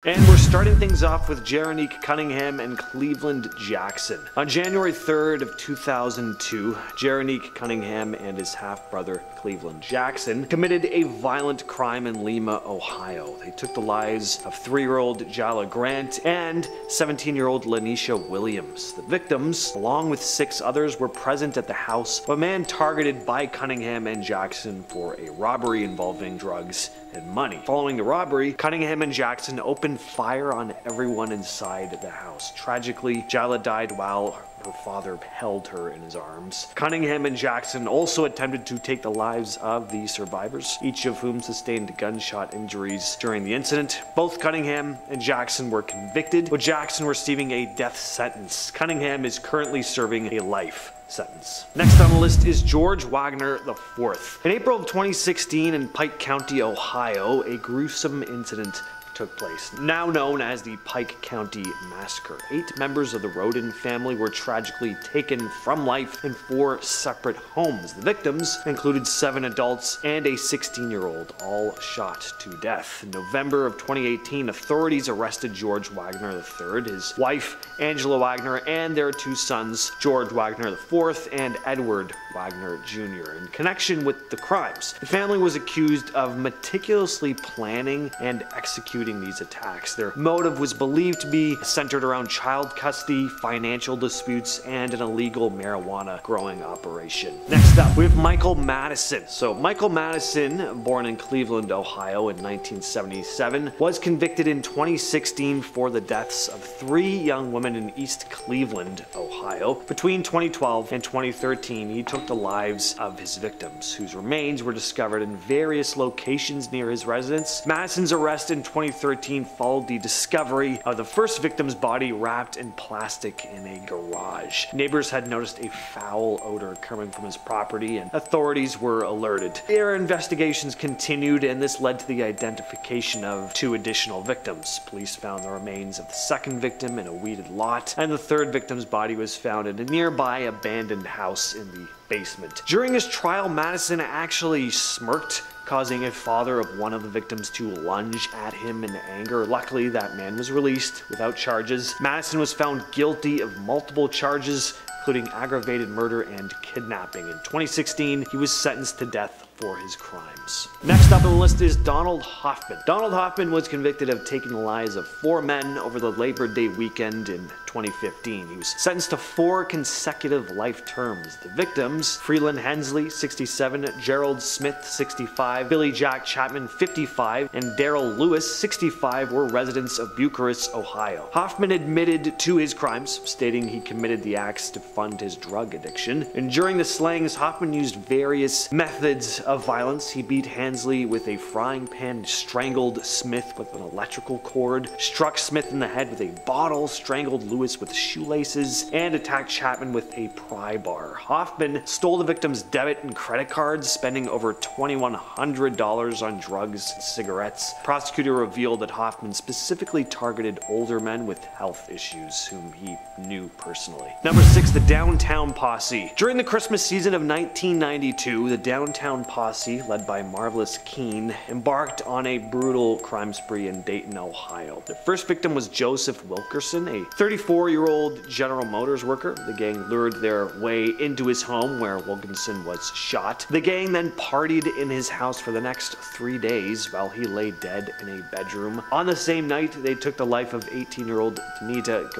And we're starting things off with Jerenique, Cunningham, and Cleveland Jackson. On January 3rd of 2002, Jerenique Cunningham and his half-brother Cleveland Jackson committed a violent crime in Lima, Ohio. They took the lives of 3-year-old Jala Grant and 17-year-old Lanisha Williams. The victims, along with 6 others, were present at the house of a man targeted by Cunningham and Jackson for a robbery involving drugs and money. Following the robbery, Cunningham and Jackson opened fire on everyone inside the house. Tragically, Jala died while her father held her in his arms. Cunningham and Jackson also attempted to take the lives of the survivors, each of whom sustained gunshot injuries during the incident. Both Cunningham and Jackson were convicted, with Jackson receiving a death sentence. Cunningham is currently serving a life sentence. Next on the list is George Wagner IV. In April of 2016 in Pike County, Ohio, a gruesome incident took place, now known as the Pike County Massacre. 8 members of the Rodin family were tragically taken from life in 4 separate homes. The victims included 7 adults and a 16-year-old, all shot to death. In November of 2018, authorities arrested George Wagner III, his wife Angela Wagner, and their 2 sons, George Wagner IV and Edward Wagner Jr. in connection with the crimes. The family was accused of meticulously planning and executing these attacks. Their motive was believed to be centered around child custody, financial disputes, and an illegal marijuana growing operation. Next up, we have Michael Madison. So Michael Madison, born in Cleveland, Ohio in 1977, was convicted in 2016 for the deaths of 3 young women in East Cleveland, Ohio. Between 2012 and 2013, he took the lives of his victims, whose remains were discovered in various locations near his residence. Madison's arrest in 2013 followed the discovery of the first victim's body wrapped in plastic in a garage. Neighbors had noticed a foul odor coming from his property, and authorities were alerted. Their investigations continued, and this led to the identification of 2 additional victims. Police found the remains of the second victim in a weeded lot, and the third victim's body was found in a nearby abandoned house in the basement. During his trial, Madison actually smirked, causing a father of one of the victims to lunge at him in anger. Luckily, that man was released without charges. Madison was found guilty of multiple charges, including aggravated murder and kidnapping. In 2016, he was sentenced to death for his crimes. Next up on the list is Donald Hoffman. Donald Hoffman was convicted of taking the lives of 4 men over the Labor Day weekend in 2015. He was sentenced to 4 consecutive life terms. The victims, Freeland Hensley, 67, Gerald Smith, 65, Billy Jack Chapman, 55, and Daryl Lewis, 65, were residents of Bucharest, Ohio. Hoffman admitted to his crimes, stating he committed the acts to fund his drug addiction. And during the slayings, Hoffman used various methods of violence. He beat Hensley with a frying pan, strangled Smith with an electrical cord, struck Smith in the head with a bottle, strangled Lewis with shoelaces, and attacked Chapman with a pry bar. Hoffman stole the victim's debit and credit cards, spending over $2,100 on drugs and cigarettes. The prosecutor revealed that Hoffman specifically targeted older men with health issues whom he knew personally. Number 6, the Downtown Posse. During the Christmas season of 1992, the Downtown Posse, led by Marvelous Keene, embarked on a brutal crime spree in Dayton, Ohio. The first victim was Joseph Wilkerson, a 34-year-old General Motors worker. The gang lured their way into his home where Wilkinson was shot. The gang then partied in his house for the next 3 days while he lay dead in a bedroom. On the same night, they took the life of 18-year-old Juanita,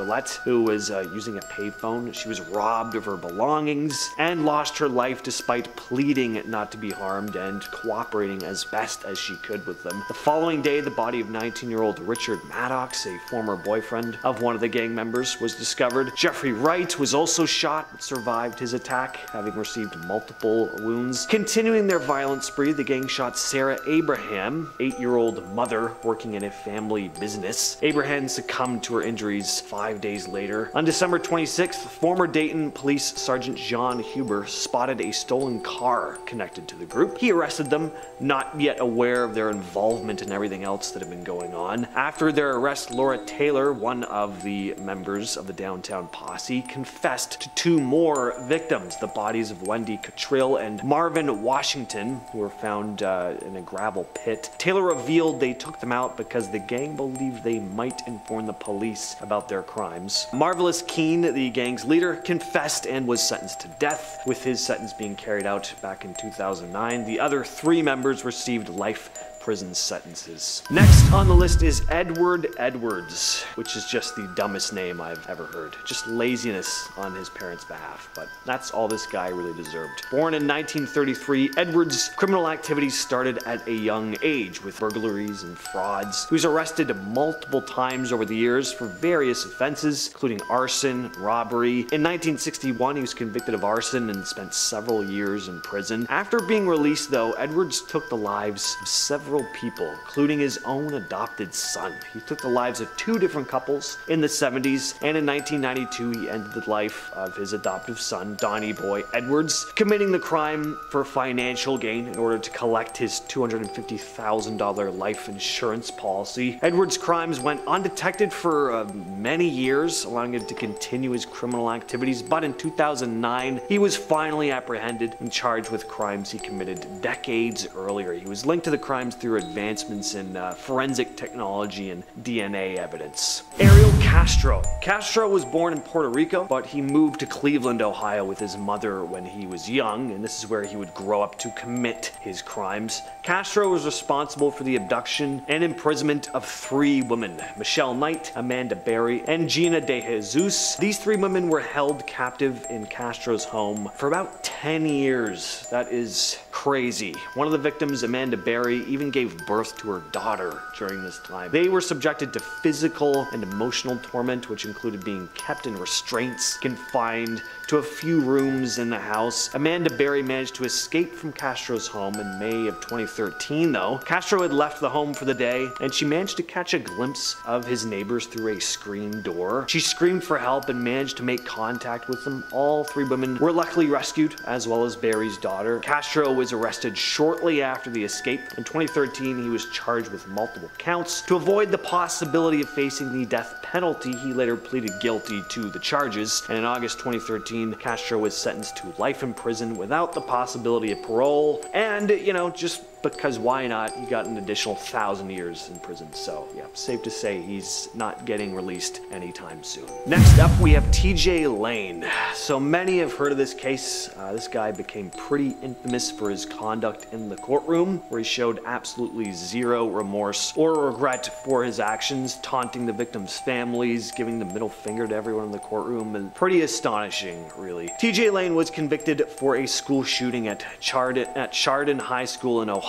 who was using a payphone. She was robbed of her belongings and lost her life despite pleading not to be harmed and cooperating as best as she could with them. The following day, the body of 19-year-old Richard Maddox, a former boyfriend of one of the gang members, was discovered. Jeffrey Wright was also shot but survived his attack, having received multiple wounds. Continuing their violent spree, the gang shot Sarah Abraham, 8-year-old mother working in a family business. Abraham succumbed to her injuries 5 days later. On December 26th, former Dayton Police Sergeant John Huber spotted a stolen car connected to the group. group. He arrested them, not yet aware of their involvement in everything else that had been going on. After their arrest, Laura Taylor, one of the members of the downtown posse, confessed to 2 more victims, the bodies of Wendy Cottrell and Marvin Washington, who were found in a gravel pit. Taylor revealed they took them out because the gang believed they might inform the police about their crimes. Marvelous Keene, the gang's leader, confessed and was sentenced to death, with his sentence being carried out back in 2009. The other 3 members received life prison sentences. Next on the list is Edward Edwards, which is just the dumbest name I've ever heard. Just laziness on his parents' behalf, but that's all this guy really deserved. Born in 1933, Edwards' criminal activities started at a young age with burglaries and frauds. He was arrested multiple times over the years for various offenses, including arson, robbery. In 1961, he was convicted of arson and spent several years in prison. After being released, though, Edwards took the lives of several people, including his own adopted son. He took the lives of 2 different couples in the 70s, and in 1992 he ended the life of his adoptive son, Donnie Boy Edwards, committing the crime for financial gain in order to collect his $250,000 life insurance policy. Edwards' crimes went undetected for many years, allowing him to continue his criminal activities, but in 2009 he was finally apprehended and charged with crimes he committed decades earlier. He was linked to the crimes through advancements in forensic technology and DNA evidence. Ariel Castro. Castro was born in Puerto Rico, but he moved to Cleveland, Ohio with his mother when he was young, and this is where he would grow up to commit his crimes. Castro was responsible for the abduction and imprisonment of 3 women, Michelle Knight, Amanda Berry, and Gina De Jesus. These 3 women were held captive in Castro's home for about 10 years. That is crazy. One of the victims, Amanda Berry, even gave birth to her daughter during this time. They were subjected to physical and emotional torment, which included being kept in restraints, confined to a few rooms in the house. Amanda Berry managed to escape from Castro's home in May of 2013, though. Castro had left the home for the day, and she managed to catch a glimpse of his neighbors through a screen door. She screamed for help and managed to make contact with them. All 3 women were luckily rescued, as well as Berry's daughter. Castro was arrested shortly after the escape. In 2013, he was charged with multiple counts. To avoid the possibility of facing the death penalty, he later pleaded guilty to the charges, and in August 2013, Castro was sentenced to life in prison without the possibility of parole, and, you know, just because why not, he got an additional 1,000 years in prison. So yeah, safe to say he's not getting released anytime soon. Next up, we have TJ Lane. So many have heard of this case. This guy became pretty infamous for his conduct in the courtroom, where he showed absolutely 0 remorse or regret for his actions, taunting the victims' families, giving the middle finger to everyone in the courtroom, and pretty astonishing, really. TJ Lane was convicted for a school shooting at Chardon High School in Ohio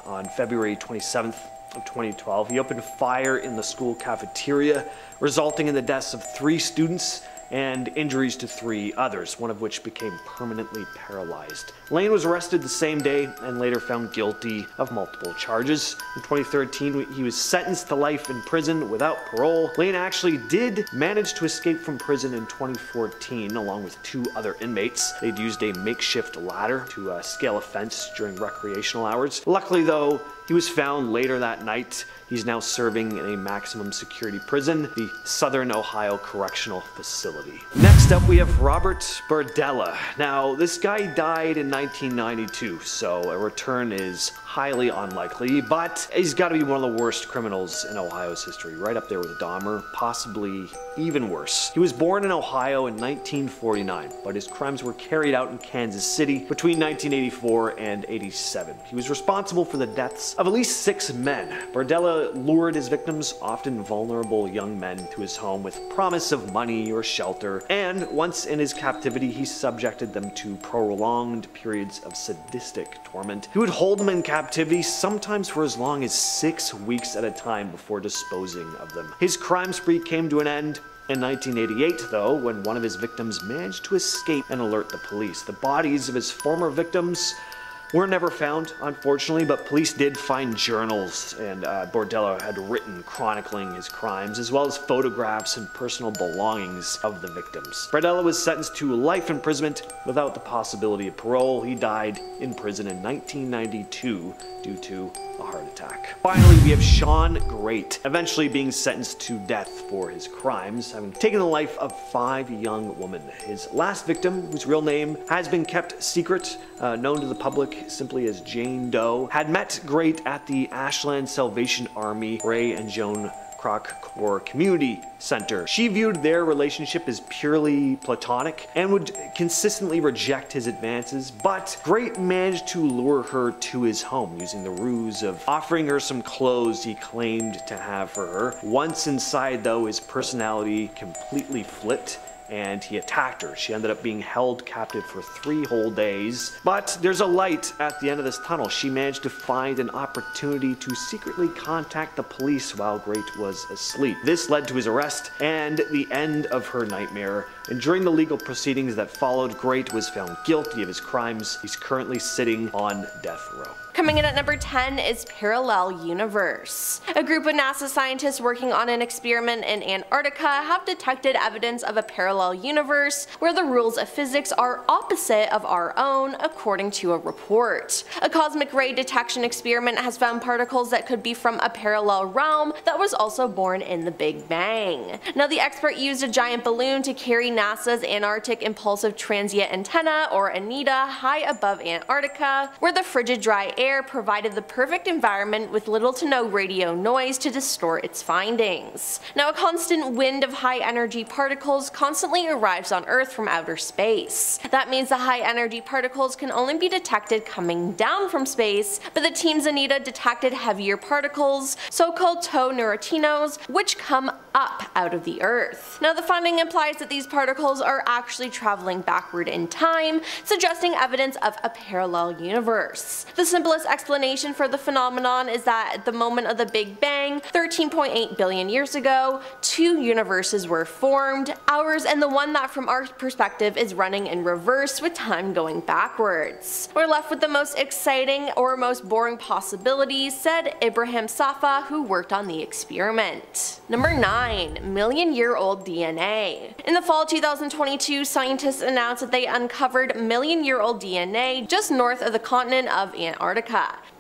on February 27th of 2012. He opened fire in the school cafeteria, resulting in the deaths of 3 students and injuries to 3 others, one of which became permanently paralyzed. Lane was arrested the same day and later found guilty of multiple charges. In 2013, he was sentenced to life in prison without parole. Lane actually did manage to escape from prison in 2014 along with 2 other inmates. They'd used a makeshift ladder to scale a fence during recreational hours. Luckily, though, he was found later that night. He's now serving in a maximum security prison, the Southern Ohio Correctional Facility. Next up, we have Robert Berdella. Now, this guy died in 1992, so a return is highly unlikely, but he's got to be one of the worst criminals in Ohio's history, right up there with Dahmer, possibly even worse. He was born in Ohio in 1949, but his crimes were carried out in Kansas City between 1984 and 87. He was responsible for the deaths of at least 6 men. Berdella lured his victims, often vulnerable young men, to his home with promise of money or shelter, and once in his captivity, he subjected them to prolonged periods of sadistic torment. He would hold them in captivity, sometimes for as long as 6 weeks at a time, before disposing of them. His crime spree came to an end in 1988, though, when one of his victims managed to escape and alert the police. The bodies of his former victims were never found, unfortunately, but police did find journals and Bordello had written chronicling his crimes, as well as photographs and personal belongings of the victims. Bordello was sentenced to life imprisonment without the possibility of parole. He died in prison in 1992 due to a heart attack. Finally, we have Sean Great, eventually being sentenced to death for his crimes, having taken the life of 5 young women. His last victim, whose real name has been kept secret, known to the public simply as Jane Doe, had met Great at the Ashland Salvation Army Ray and Joan Kroc Corps Community Center. She viewed their relationship as purely platonic and would consistently reject his advances, but Great managed to lure her to his home using the ruse of offering her some clothes he claimed to have for her. Once inside though, his personality completely flipped and he attacked her. She ended up being held captive for 3 whole days. But there's a light at the end of this tunnel. She managed to find an opportunity to secretly contact the police while Great was asleep. This led to his arrest and the end of her nightmare. And during the legal proceedings that followed, Great was found guilty of his crimes. He's currently sitting on death row. Coming in at number 10 is Parallel Universe. A group of NASA scientists working on an experiment in Antarctica have detected evidence of a parallel universe where the rules of physics are opposite of our own, according to a report. A cosmic ray detection experiment has found particles that could be from a parallel realm that was also born in the Big Bang. Now, the expert used a giant balloon to carry NASA's Antarctic Impulsive Transient Antenna, or ANITA, high above Antarctica, where the frigid dry air provided the perfect environment with little to no radio noise to distort its findings. Now, a constant wind of high energy particles constantly arrives on Earth from outer space. That means the high energy particles can only be detected coming down from space, but the team's ANITA detected heavier particles, so-called tow neutrinos, which come up out of the Earth. Now, the finding implies that these particles are actually traveling backward in time, suggesting evidence of a parallel universe. The simplest explanation for the phenomenon is that at the moment of the Big Bang, 13.8 billion years ago, 2 universes were formed, ours and the one that from our perspective is running in reverse with time going backwards. We're left with the most exciting or most boring possibilities, said Ibrahim Safa, who worked on the experiment. Number 9. Million-year-old DNA. In the fall 2022, scientists announced that they uncovered million-year-old DNA just north of the continent of Antarctica.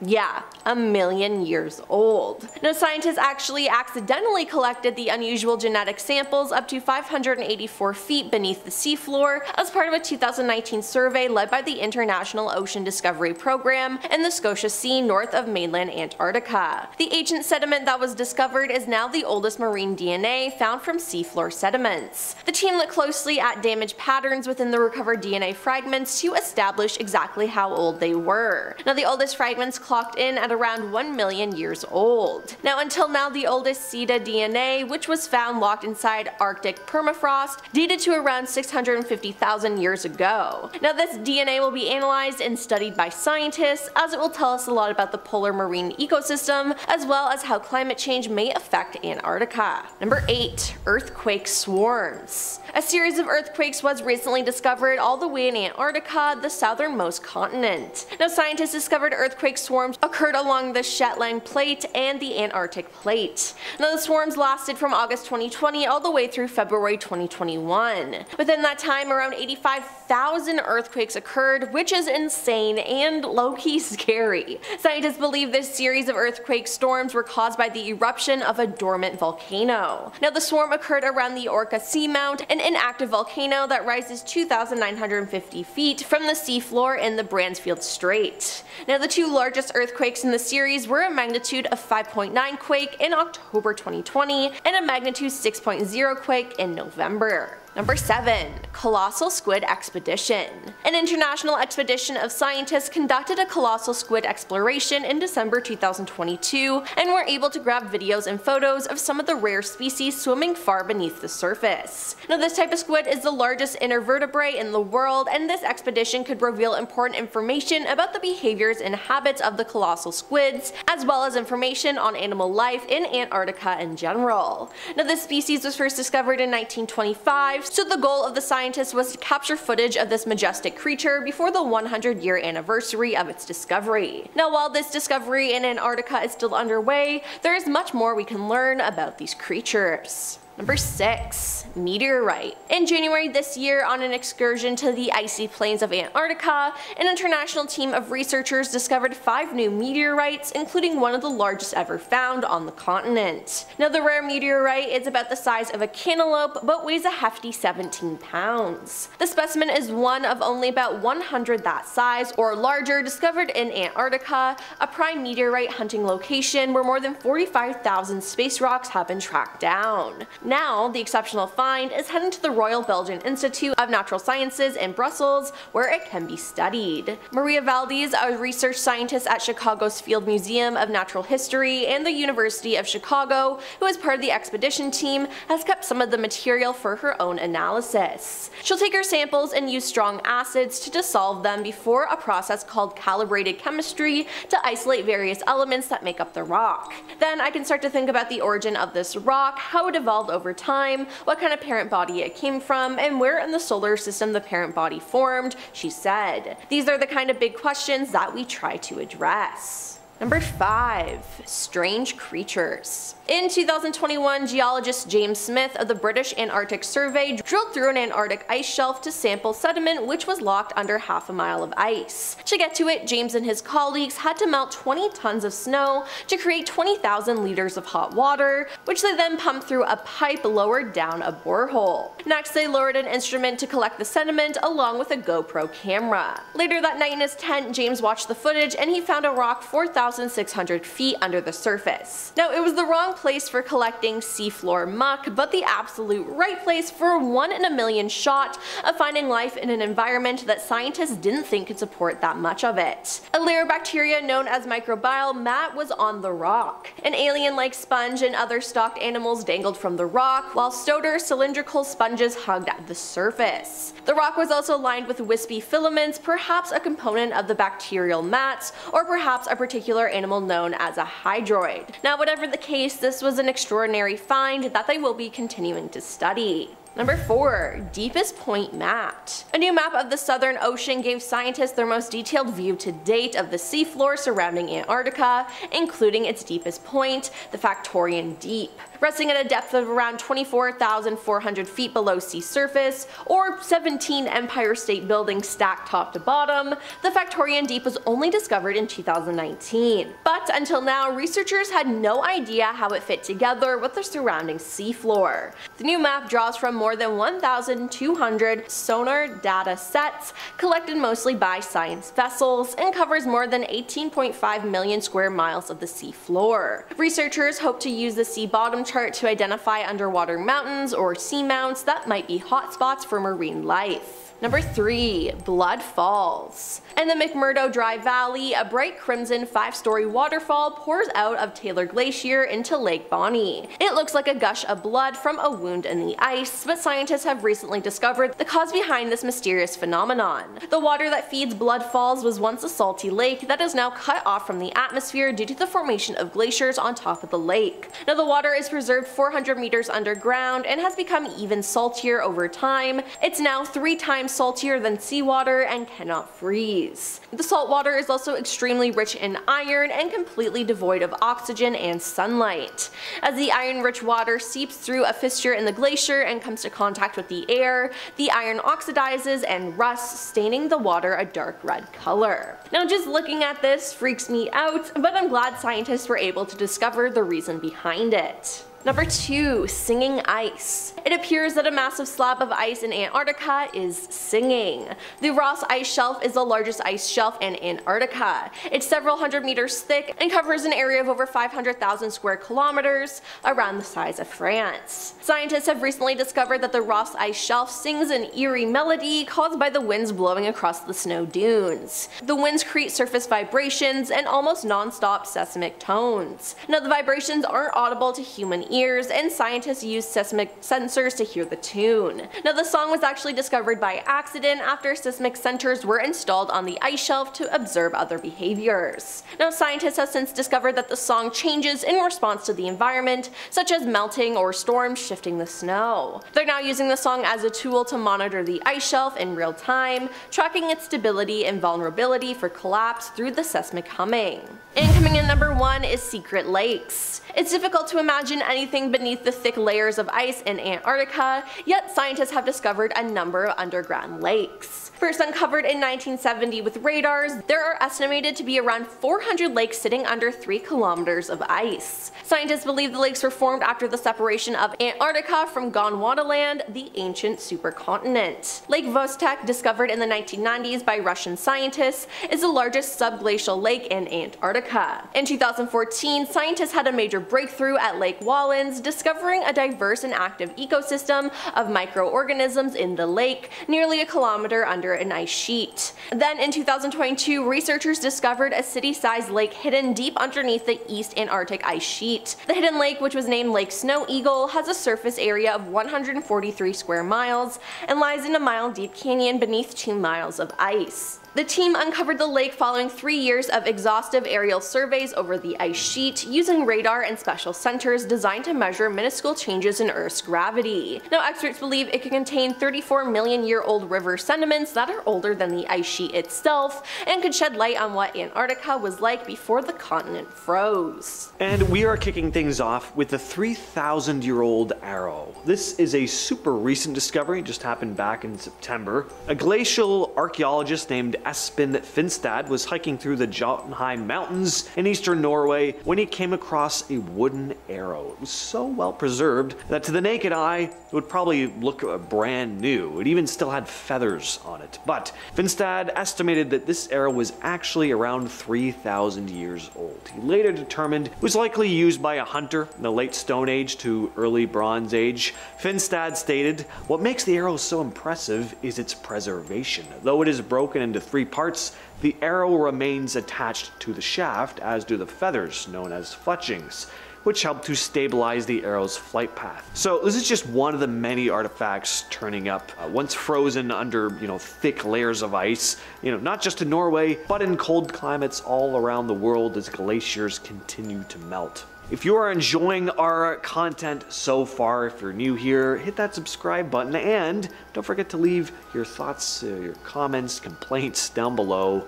Yeah, 1,000,000 years old. Now, scientists actually accidentally collected the unusual genetic samples up to 584 feet beneath the seafloor as part of a 2019 survey led by the International Ocean Discovery Program in the Scotia Sea north of mainland Antarctica. The ancient sediment that was discovered is now the oldest marine DNA found from seafloor sediments. The team looked closely at damage patterns within the recovered DNA fragments to establish exactly how old they were. Now, the oldest fragments clocked in at around 1,000,000 years old. Now, until now, the oldest CETA DNA, which was found locked inside Arctic permafrost, dated to around 650,000 years ago. Now, this DNA will be analyzed and studied by scientists, as it will tell us a lot about the polar marine ecosystem, as well as how climate change may affect Antarctica. Number 8. Earthquake swarms. A series of earthquakes was recently discovered all the way in Antarctica, the southernmost continent. Now, scientists discovered earthquake swarms occurred along the Shetland Plate and the Antarctic Plate. Now, the swarms lasted from August 2020 all the way through February 2021. Within that time, around 85,000 earthquakes occurred, which is insane and low-key scary. Scientists believe this series of earthquake storms were caused by the eruption of a dormant volcano. Now, the swarm occurred around the Orca Seamount, an inactive volcano that rises 2,950 feet from the seafloor in the Bransfield Strait. Now, the 2 largest earthquakes in the series were a magnitude of 5.9 quake in October 2020 and a magnitude 6.0 quake in November. Number 7. Colossal Squid Expedition. An international expedition of scientists conducted a colossal squid exploration in December 2022 and were able to grab videos and photos of some of the rare species swimming far beneath the surface. Now, this type of squid is the largest invertebrate in the world, and this expedition could reveal important information about the behaviors and habits of the colossal squids, as well as information on animal life in Antarctica in general. Now, this species was first discovered in 1925 alive, so the goal of the scientists was to capture footage of this majestic creature before the 100-year anniversary of its discovery. Now, while this discovery in Antarctica is still underway, there is much more we can learn about these creatures. Number 6. Meteorite. In January this year, on an excursion to the icy plains of Antarctica, an international team of researchers discovered 5 new meteorites, including one of the largest ever found on the continent. Now, the rare meteorite is about the size of a cantaloupe, but weighs a hefty 17 pounds. The specimen is one of only about 100 that size or larger discovered in Antarctica, a prime meteorite hunting location where more than 45,000 space rocks have been tracked down. Now, the exceptional find is heading to the Royal Belgian Institute of Natural Sciences in Brussels, where it can be studied. Maria Valdez, a research scientist at Chicago's Field Museum of Natural History and the University of Chicago, who is part of the expedition team, has kept some of the material for her own analysis. She'll take her samples and use strong acids to dissolve them before a process called calibrated chemistry to isolate various elements that make up the rock. Then I can start to think about the origin of this rock, how it evolved over time, what kind of parent body it came from, and where in the solar system the parent body formed, she said. These are the kind of big questions that we try to address. Number 5. Strange creatures. In 2021, geologist James Smith of the British Antarctic Survey drilled through an Antarctic ice shelf to sample sediment which was locked under half a mile of ice. To get to it, James and his colleagues had to melt 20 tons of snow to create 20,000 liters of hot water, which they then pumped through a pipe lowered down a borehole. Next, they lowered an instrument to collect the sediment along with a GoPro camera. Later that night in his tent, James watched the footage and he found a rock 4,600 feet under the surface. Now, it was the wrong place for collecting seafloor muck, but the absolute right place for a 1 in a million shot of finding life in an environment that scientists didn't think could support that much of it. A layer of bacteria known as microbial mat was on the rock. An alien-like sponge and other stalked animals dangled from the rock, while stoder cylindrical sponges hugged at the surface. The rock was also lined with wispy filaments, perhaps a component of the bacterial mats, or perhaps a particular animal known as a hydroid. Now, whatever the case, this was an extraordinary find that they will be continuing to study. Number 4. Deepest Point Mapped. A new map of the Southern Ocean gave scientists their most detailed view to date of the seafloor surrounding Antarctica, including its deepest point, the Factorian Deep. Resting at a depth of around 24,400 feet below sea surface, or 17 Empire State Buildings stacked top to bottom, the Factorian Deep was only discovered in 2019. But until now, researchers had no idea how it fit together with the surrounding seafloor. The new map draws from more than 1,200 sonar data sets collected mostly by science vessels and covers more than 18.5 million square miles of the seafloor. Researchers hope to use the sea bottom chart to identify underwater mountains or seamounts that might be hotspots for marine life. Number 3. Blood Falls. In the McMurdo Dry Valley, a bright crimson 5-story waterfall pours out of Taylor Glacier into Lake Bonny. It looks like a gush of blood from a wound in the ice, but scientists have recently discovered the cause behind this mysterious phenomenon. The water that feeds Blood Falls was once a salty lake that is now cut off from the atmosphere due to the formation of glaciers on top of the lake. Now, the water is preserved 400 meters underground and has become even saltier over time. It's now 3 times saltier than seawater and cannot freeze. The salt water is also extremely rich in iron and completely devoid of oxygen and sunlight. As the iron-rich water seeps through a fissure in the glacier and comes to contact with the air, the iron oxidizes and rusts, staining the water a dark red color. Now, just looking at this freaks me out, but I'm glad scientists were able to discover the reason behind it. Number 2. Singing ice. It appears that a massive slab of ice in Antarctica is singing. The Ross Ice Shelf is the largest ice shelf in Antarctica. It's several hundred meters thick and covers an area of over 500,000 square kilometers, around the size of France. Scientists have recently discovered that the Ross Ice Shelf sings an eerie melody caused by the winds blowing across the snow dunes. The winds create surface vibrations and almost non-stop seismic tones. Now, the vibrations aren't audible to human ears, ears, and scientists used seismic sensors to hear the tune. Now, the song was actually discovered by accident after seismic sensors were installed on the ice shelf to observe other behaviors. Now, scientists have since discovered that the song changes in response to the environment, such as melting or storms shifting the snow. They're now using the song as a tool to monitor the ice shelf in real time, tracking its stability and vulnerability for collapse through the seismic humming. And coming in number 1 is secret lakes. It's difficult to imagine anything beneath the thick layers of ice in Antarctica, yet scientists have discovered a number of underground lakes. First uncovered in 1970 with radars, there are estimated to be around 400 lakes sitting under 3 kilometers of ice. Scientists believe the lakes were formed after the separation of Antarctica from Gondwanaland, the ancient supercontinent. Lake Vostok, discovered in the 1990s by Russian scientists, is the largest subglacial lake in Antarctica. In 2014, scientists had a major breakthrough at Lake Wallens, discovering a diverse and active ecosystem of microorganisms in the lake, nearly a kilometer under an ice sheet. Then in 2022, researchers discovered a city-sized lake hidden deep underneath the East Antarctic ice sheet. The hidden lake, which was named Lake Snow Eagle, has a surface area of 143 square miles and lies in a mile-deep canyon beneath 2 miles of ice. The team uncovered the lake following 3 years of exhaustive aerial surveys over the ice sheet, using radar and special sensors designed to measure minuscule changes in Earth's gravity. Now, experts believe it could contain 34-million-year-old river sediments that are older than the ice sheet itself, and could shed light on what Antarctica was like before the continent froze. And we are kicking things off with the 3,000-year-old arrow. This is a super recent discovery, just happened back in September. A glacial archaeologist named Espen Finstad was hiking through the Jotunheim Mountains in eastern Norway when he came across a wooden arrow. It was so well preserved that to the naked eye it would probably look brand new. It even still had feathers on it. But Finstad estimated that this arrow was actually around 3,000 years old. He later determined it was likely used by a hunter in the late Stone Age to early Bronze Age. Finstad stated, "What makes the arrow so impressive is its preservation. Though it is broken into 3 parts, the arrow remains attached to the shaft, as do the feathers, known as fletchings, which help to stabilize the arrow's flight path." So this is just one of the many artifacts turning up once frozen under, thick layers of ice, not just in Norway, but in cold climates all around the world as glaciers continue to melt. If you are enjoying our content so far, if you're new here, hit that subscribe button and don't forget to leave your thoughts, your comments, complaints down below.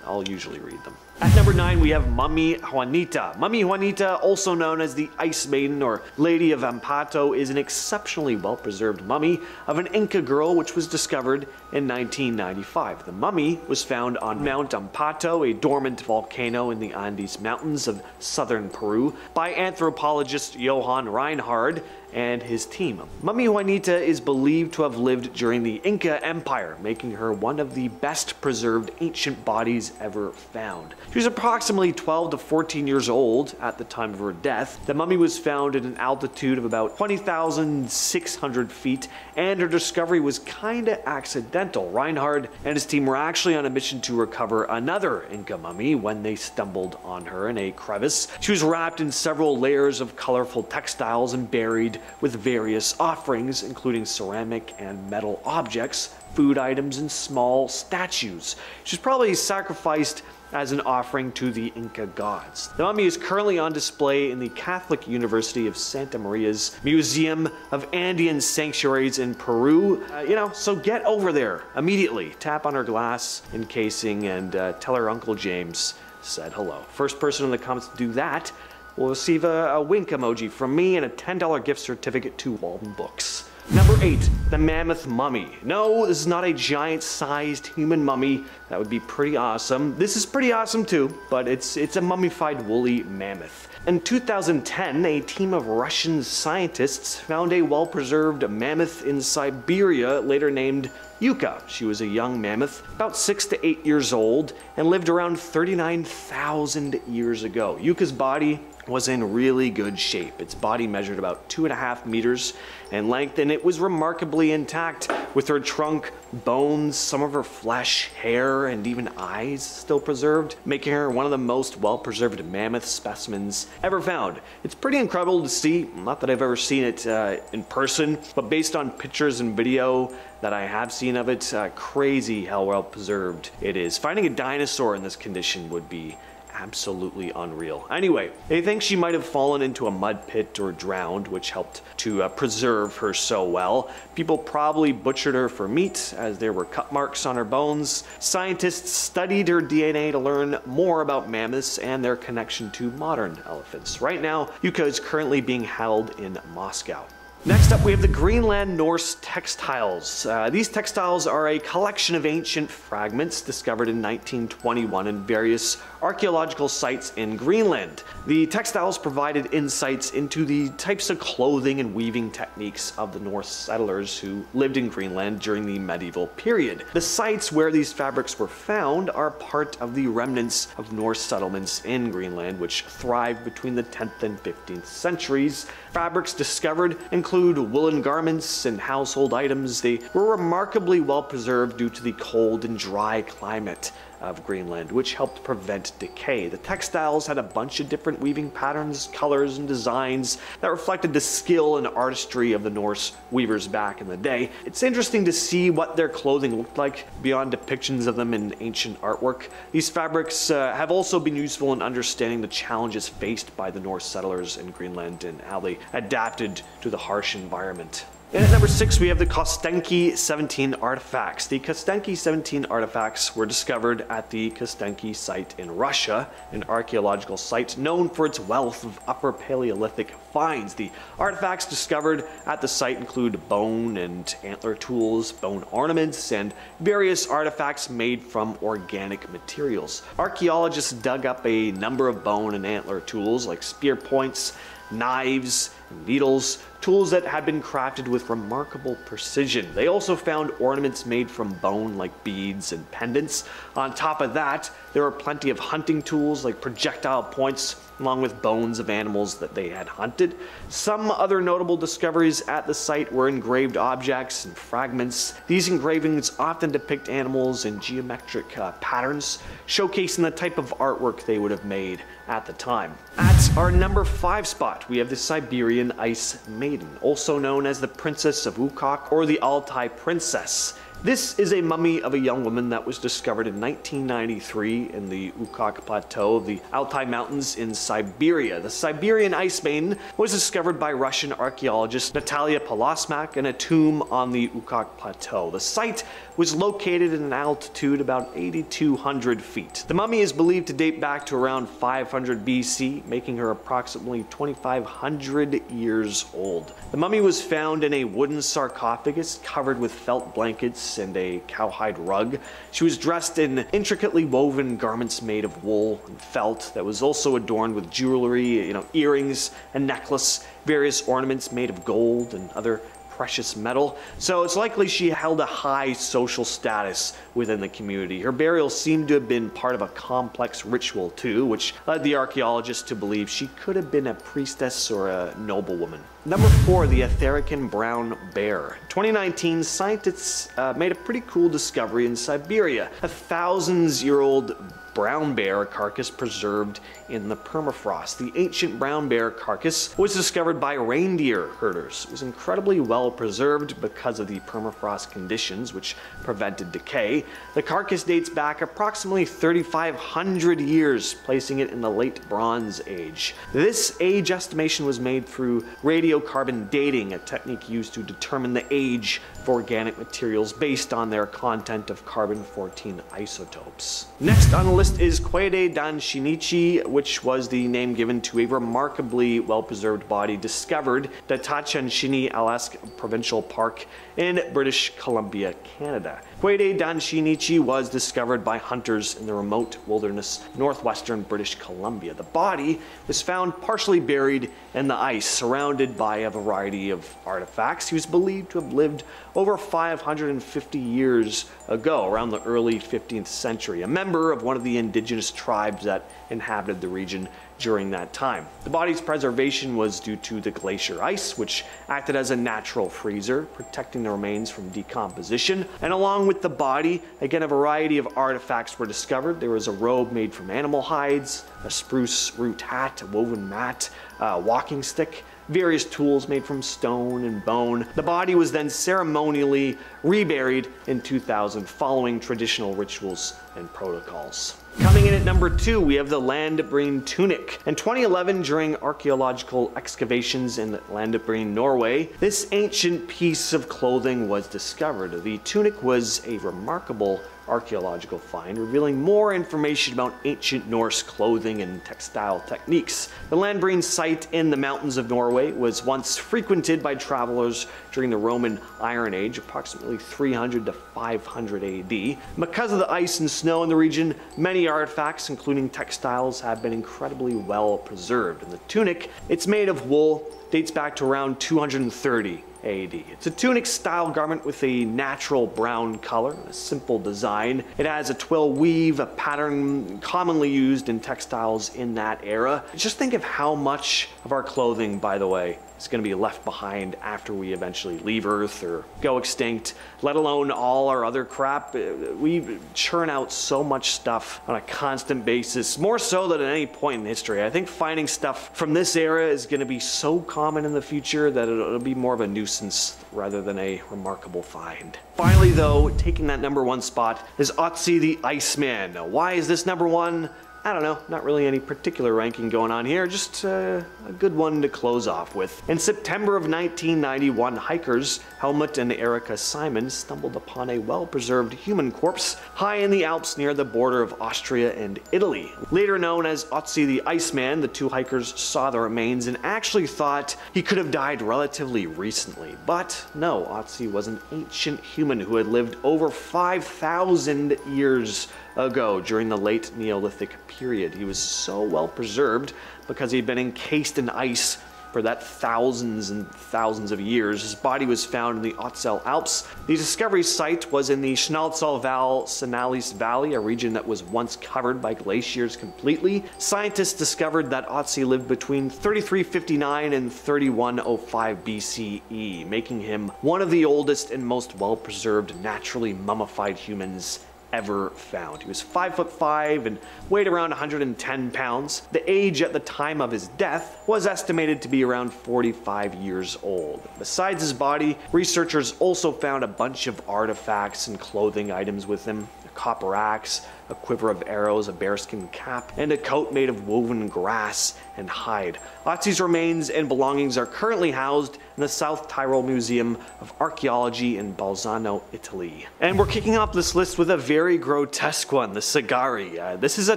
I'll usually read them. At number 9, we have Mummy Juanita. Mummy Juanita, also known as the Ice Maiden or Lady of Ampato, is an exceptionally well-preserved mummy of an Inca girl which was discovered in 1995. The mummy was found on Mount Ampato, a dormant volcano in the Andes Mountains of southern Peru, by anthropologist Johann Reinhard and his team. Mummy Juanita is believed to have lived during the Inca Empire, making her one of the best preserved ancient bodies ever found. She was approximately 12 to 14 years old at the time of her death. The mummy was found at an altitude of about 20,600 feet, and her discovery was kinda accidental. Reinhard and his team were actually on a mission to recover another Inca mummy when they stumbled on her in a crevice. She was wrapped in several layers of colorful textiles and buried with various offerings, including ceramic and metal objects, food items, and small statues. She was probably sacrificed as an offering to the Inca gods. The mummy is currently on display in the Catholic University of Santa Maria's Museum of Andean Sanctuaries in Peru. So get over there immediately. Tap on her glass encasing and tell her Uncle James said hello. First person in the comments to do that will receive a wink emoji from me and a $10 gift certificate to Walden Books. Number 8, the Mammoth Mummy. No, this is not a giant-sized human mummy. That would be pretty awesome. This is pretty awesome too, but it's a mummified woolly mammoth. In 2010, a team of Russian scientists found a well-preserved mammoth in Siberia, later named Yuka. She was a young mammoth, about 6 to 8 years old, and lived around 39,000 years ago. Yuka's body was in really good shape. Its body measured about 2.5 meters in length, and it was remarkably intact, with her trunk, bones, some of her flesh, hair, and even eyes still preserved, making her one of the most well-preserved mammoth specimens ever found. It's pretty incredible to see, not that I've ever seen it in person, but based on pictures and video that I have seen of it, crazy how well preserved it is. Finding a dinosaur in this condition would be absolutely unreal. Anyway, they think she might have fallen into a mud pit or drowned, which helped to preserve her so well. People probably butchered her for meat, as there were cut marks on her bones. Scientists studied her DNA to learn more about mammoths and their connection to modern elephants. Right now, Yucca is currently being held in Moscow. Next up, we have the Greenland Norse textiles. These textiles are a collection of ancient fragments discovered in 1921 in various archaeological sites in Greenland. The textiles provided insights into the types of clothing and weaving techniques of the Norse settlers who lived in Greenland during the medieval period. The sites where these fabrics were found are part of the remnants of Norse settlements in Greenland, which thrived between the 10th and 15th centuries. Fabrics discovered include woolen garments and household items. They were remarkably well preserved due to the cold and dry climate of Greenland, which helped prevent decay. The textiles had a bunch of different weaving patterns, colors, and designs that reflected the skill and artistry of the Norse weavers back in the day. It's interesting to see what their clothing looked like beyond depictions of them in ancient artwork. These fabrics have also been useful in understanding the challenges faced by the Norse settlers in Greenland and how they adapted to the harsh environment. And at number 6, we have the Kostenki 17 artifacts. The Kostenki 17 artifacts were discovered at the Kostenki site in Russia, an archaeological site known for its wealth of Upper Paleolithic finds. The artifacts discovered at the site include bone and antler tools, bone ornaments, and various artifacts made from organic materials. Archaeologists dug up a number of bone and antler tools like spear points, knives, and needles, tools that had been crafted with remarkable precision. They also found ornaments made from bone like beads and pendants. On top of that, there were plenty of hunting tools like projectile points, along with bones of animals that they had hunted. Some other notable discoveries at the site were engraved objects and fragments. These engravings often depict animals in geometric patterns, showcasing the type of artwork they would have made at the time. At our number 5 spot, we have the Siberian Ice Maiden, also known as the Princess of Ukok or the Altai Princess. This is a mummy of a young woman that was discovered in 1993 in the Ukok Plateau of the Altai Mountains in Siberia. The Siberian Ice Maiden was discovered by Russian archaeologist Natalia Polosmak in a tomb on the Ukok Plateau. The site was located at an altitude about 8,200 feet. The mummy is believed to date back to around 500 BC, making her approximately 2,500 years old. The mummy was found in a wooden sarcophagus covered with felt blankets and a cowhide rug. She was dressed in intricately woven garments made of wool and felt that was also adorned with jewelry, earrings, a necklace, various ornaments made of gold and other precious metal. So it's likely she held a high social status within the community. Her burial seemed to have been part of a complex ritual too, which led the archaeologists to believe she could have been a priestess or a noblewoman. Number 4, the Etherican brown bear. 2019, scientists made a pretty cool discovery in Siberia. A thousands-year-old brown bear carcass preserved in the permafrost. The ancient brown bear carcass was discovered by reindeer herders. It was incredibly well preserved because of the permafrost conditions, which prevented decay. The carcass dates back approximately 3,500 years, placing it in the late Bronze Age. This age estimation was made through radiocarbon dating, a technique used to determine the age of organic materials based on their content of carbon-14 isotopes. Next on the list is Quede dan Shinichi, which was the name given to a remarkably well-preserved body discovered at Tatshenshini Alaska Provincial Park in British Columbia, Canada. Quede dan Shinichi was discovered by hunters in the remote wilderness northwestern British Columbia. The body was found partially buried in the ice, surrounded by a variety of artifacts. He was believed to have lived over 550 years ago, around the early 15th century, a member of one of the indigenous tribes that inhabited the region during that time. The body's preservation was due to the glacier ice, which acted as a natural freezer, protecting the remains from decomposition. And along with the body, again, a variety of artifacts were discovered. There was a robe made from animal hides, a spruce root hat, a woven mat, a walking stick, various tools made from stone and bone. The body was then ceremonially reburied in 2000 following traditional rituals and protocols. Coming in at number 2, we have the Landbreen tunic. In 2011, during archaeological excavations in Landbreen, Norway, this ancient piece of clothing was discovered. The tunic was a remarkable archaeological find, revealing more information about ancient Norse clothing and textile techniques. The Landbreen site in the mountains of Norway was once frequented by travelers during the Roman Iron Age, approximately 300 to 500 AD. Because of the ice and snow in the region, many artifacts, including textiles, have been incredibly well preserved. And the tunic, it's made of wool, dates back to around 230 AD. It's a tunic-style garment with a natural brown color, a simple design. It has a twill weave, a pattern commonly used in textiles in that era. Just think of how much of our clothing, by the way, is going to be left behind after we eventually leave Earth or go extinct, let alone all our other crap. We churn out so much stuff on a constant basis, more so than at any point in history. I think finding stuff from this era is going to be so common in the future that it'll be more of a nuisance rather than a remarkable find. Finally though, taking that number 1 spot is Otzi the IceMan. Now, why is this number 1? I don't know, not really any particular ranking going on here, just a good one to close off with. In September of 1991, hikers Helmut and Erika Simon stumbled upon a well-preserved human corpse high in the Alps near the border of Austria and Italy. Later known as Otzi the IceMan, the 2 hikers saw the remains and actually thought he could have died relatively recently. But no, Otzi was an ancient human who had lived over 5,000 years ago during the late Neolithic period. He was so well preserved because he'd been encased in ice for that thousands and thousands of years. His body was found in the Ötztal Alps. The discovery site was in the Schnalzalval-Sanalis Valley, a region that was once covered by glaciers completely. Scientists discovered that Otzi lived between 3359 and 3105 BCE, making him one of the oldest and most well-preserved naturally mummified humans ever found. He was 5'5" and weighed around 110 pounds. The age at the time of his death was estimated to be around 45 years old. Besides his body, researchers also found a bunch of artifacts and clothing items with him. A copper axe, a quiver of arrows, a bearskin cap, and a coat made of woven grass and hide. Otzi's remains and belongings are currently housed in the South Tyrol Museum of Archaeology in Bolzano, Italy. And we're kicking off this list with a very grotesque one, the Sagari. This is a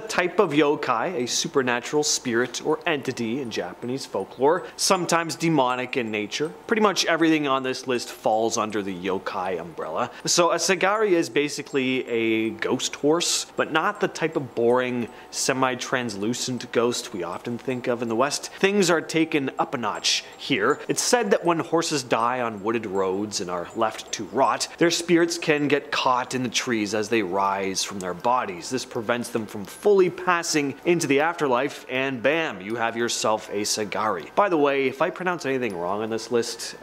type of yokai, a supernatural spirit or entity in Japanese folklore, sometimes demonic in nature. Pretty much everything on this list falls under the yokai umbrella. So a Sagari is basically a ghost horse, but not the type of boring, semi-translucent ghost we often think of in the West. Things are taken up a notch here. It's said that when horses die on wooded roads and are left to rot, their spirits can get caught in the trees as they rise from their bodies. This prevents them from fully passing into the afterlife, and bam, you have yourself a Sagari. By the way, if I pronounce anything wrong on this list,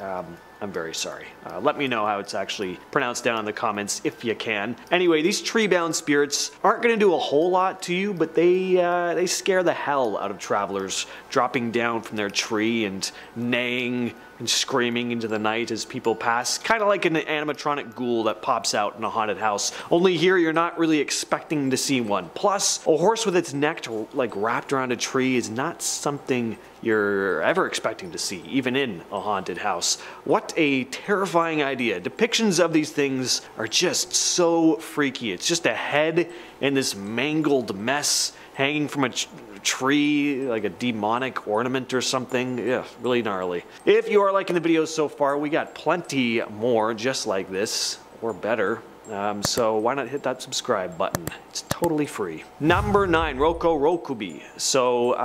I'm very sorry. Let me know how it's actually pronounced down in the comments if you can. Anyway, these tree-bound spirits aren't going to do a whole lot to you, but they scare the hell out of travelers, dropping down from their tree and neighing and screaming into the night as people pass, kind of like an animatronic ghoul that pops out in a haunted house. Only here you're not really expecting to see one. Plus, a horse with its neck like wrapped around a tree is not something you're ever expecting to see, even in a haunted house. What a terrifying idea. Depictions of these things are just so freaky. It's just a head in this mangled mess hanging from a tree, like a demonic ornament or something. Yeah, really gnarly. If you are liking the videos so far, we got plenty more just like this, or better. So why not hit that subscribe button? It's totally free. Number 9, Roko Rokubi. So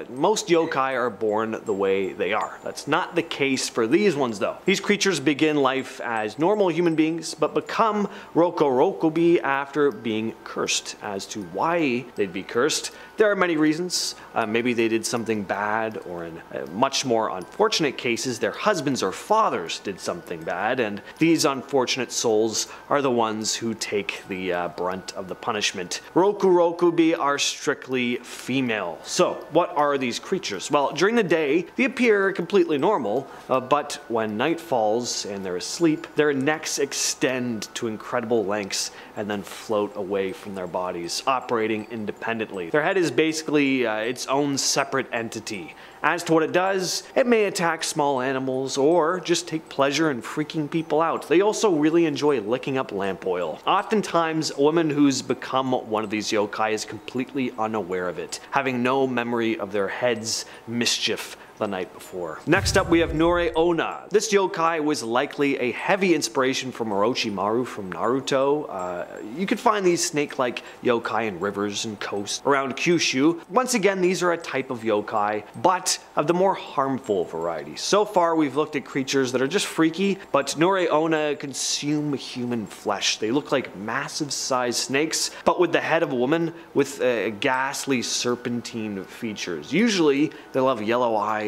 most yokai are born the way they are. That's not the case for these ones though. These creatures begin life as normal human beings, but become Roko Rokubi after being cursed. As to why they'd be cursed, There are many reasons. Maybe they did something bad, or in much more unfortunate cases, their husbands or fathers did something bad, and these unfortunate souls are the ones who take the brunt of the punishment. Rokurokubi are strictly female. So, what are these creatures? Well, during the day, they appear completely normal, but when night falls and they're asleep, their necks extend to incredible lengths and then float away from their bodies, operating independently. Their head is basically its own separate entity. As to what it does, it may attack small animals or just take pleasure in freaking people out. They also really enjoy licking up lamp oil. Oftentimes, a woman who's become one of these yokai is completely unaware of it, having no memory of their head's mischief the night before. Next up, we have Noreona. This yokai was likely a heavy inspiration from Orochimaru from Naruto. You could find these snake-like yokai in rivers and coasts around Kyushu. Once again, these are a type of yokai, but of the more harmful variety. So far, we've looked at creatures that are just freaky, but Noreona consume human flesh. They look like massive-sized snakes, but with the head of a woman with ghastly serpentine features. Usually, they'll have yellow eyes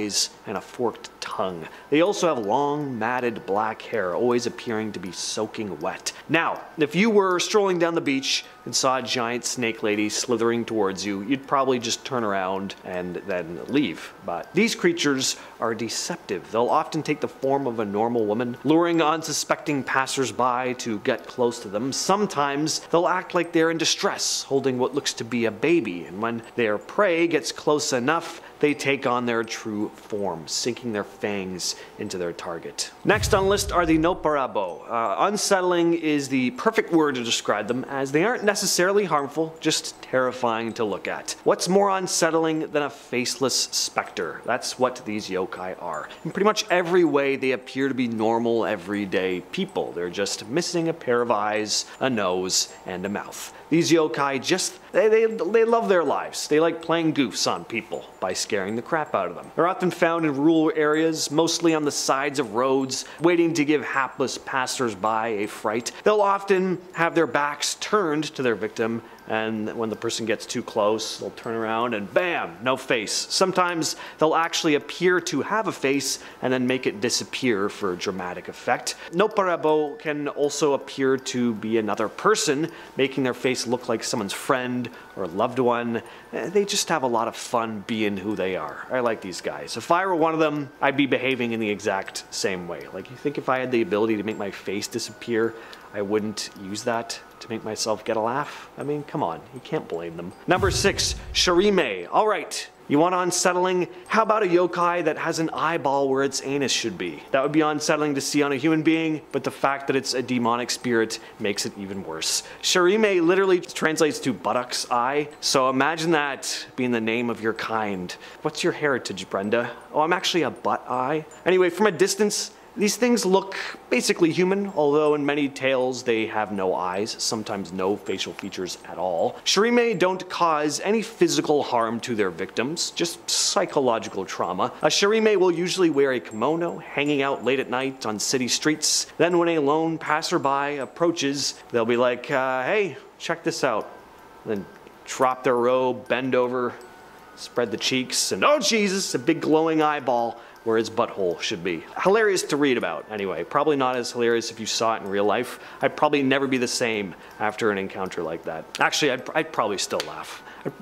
and a forked tongue. They also have long, matted black hair, always appearing to be soaking wet. Now, if you were strolling down the beach and saw a giant snake lady slithering towards you, you'd probably just turn around and then leave. But these creatures are deceptive. They'll often take the form of a normal woman, luring unsuspecting passersby to get close to them. Sometimes they'll act like they're in distress, holding what looks to be a baby, and when their prey gets close enough, they take on their true form, sinking their fangs into their target. Next on the list are the Nopperabo. Unsettling is the perfect word to describe them, as they aren't necessarily harmful, just terrifying to look at. What's more unsettling than a faceless specter? That's what these yokai are. In pretty much every way, they appear to be normal, everyday people. They're just missing a pair of eyes, a nose, and a mouth. These yokai they love their lives. They like playing goofs on people by scaring the crap out of them. They're often found in rural areas, mostly on the sides of roads, waiting to give hapless passersby a fright. They'll often have their backs turned to their victim, and when the person gets too close, they'll turn around and bam, no face. Sometimes they'll actually appear to have a face and then make it disappear for dramatic effect. Nopperabo can also appear to be another person, making their face look like someone's friend or loved one. They just have a lot of fun being who they are. I like these guys. If I were one of them, I'd be behaving in the exact same way. Like, you think if I had the ability to make my face disappear, I wouldn't use that to make myself get a laugh? I mean, come on, you can't blame them. Number 6, Shirime. Alright, you want unsettling? How about a yokai that has an eyeball where its anus should be? That would be unsettling to see on a human being, but the fact that it's a demonic spirit makes it even worse. Shirime literally translates to buttock's eye, so imagine that being the name of your kind. What's your heritage, Brenda? Oh, I'm actually a butt eye. Anyway, from a distance, these things look basically human, although in many tales they have no eyes, sometimes no facial features at all. Shirime don't cause any physical harm to their victims, just psychological trauma. A Shirime will usually wear a kimono, hanging out late at night on city streets. Then when a lone passerby approaches, they'll be like, hey, check this out. Then drop their robe, bend over, spread the cheeks, and oh Jesus, a big glowing eyeball where his butthole should be. Hilarious to read about, anyway. Probably not as hilarious if you saw it in real life. I'd probably never be the same after an encounter like that. Actually, I'd probably still laugh. I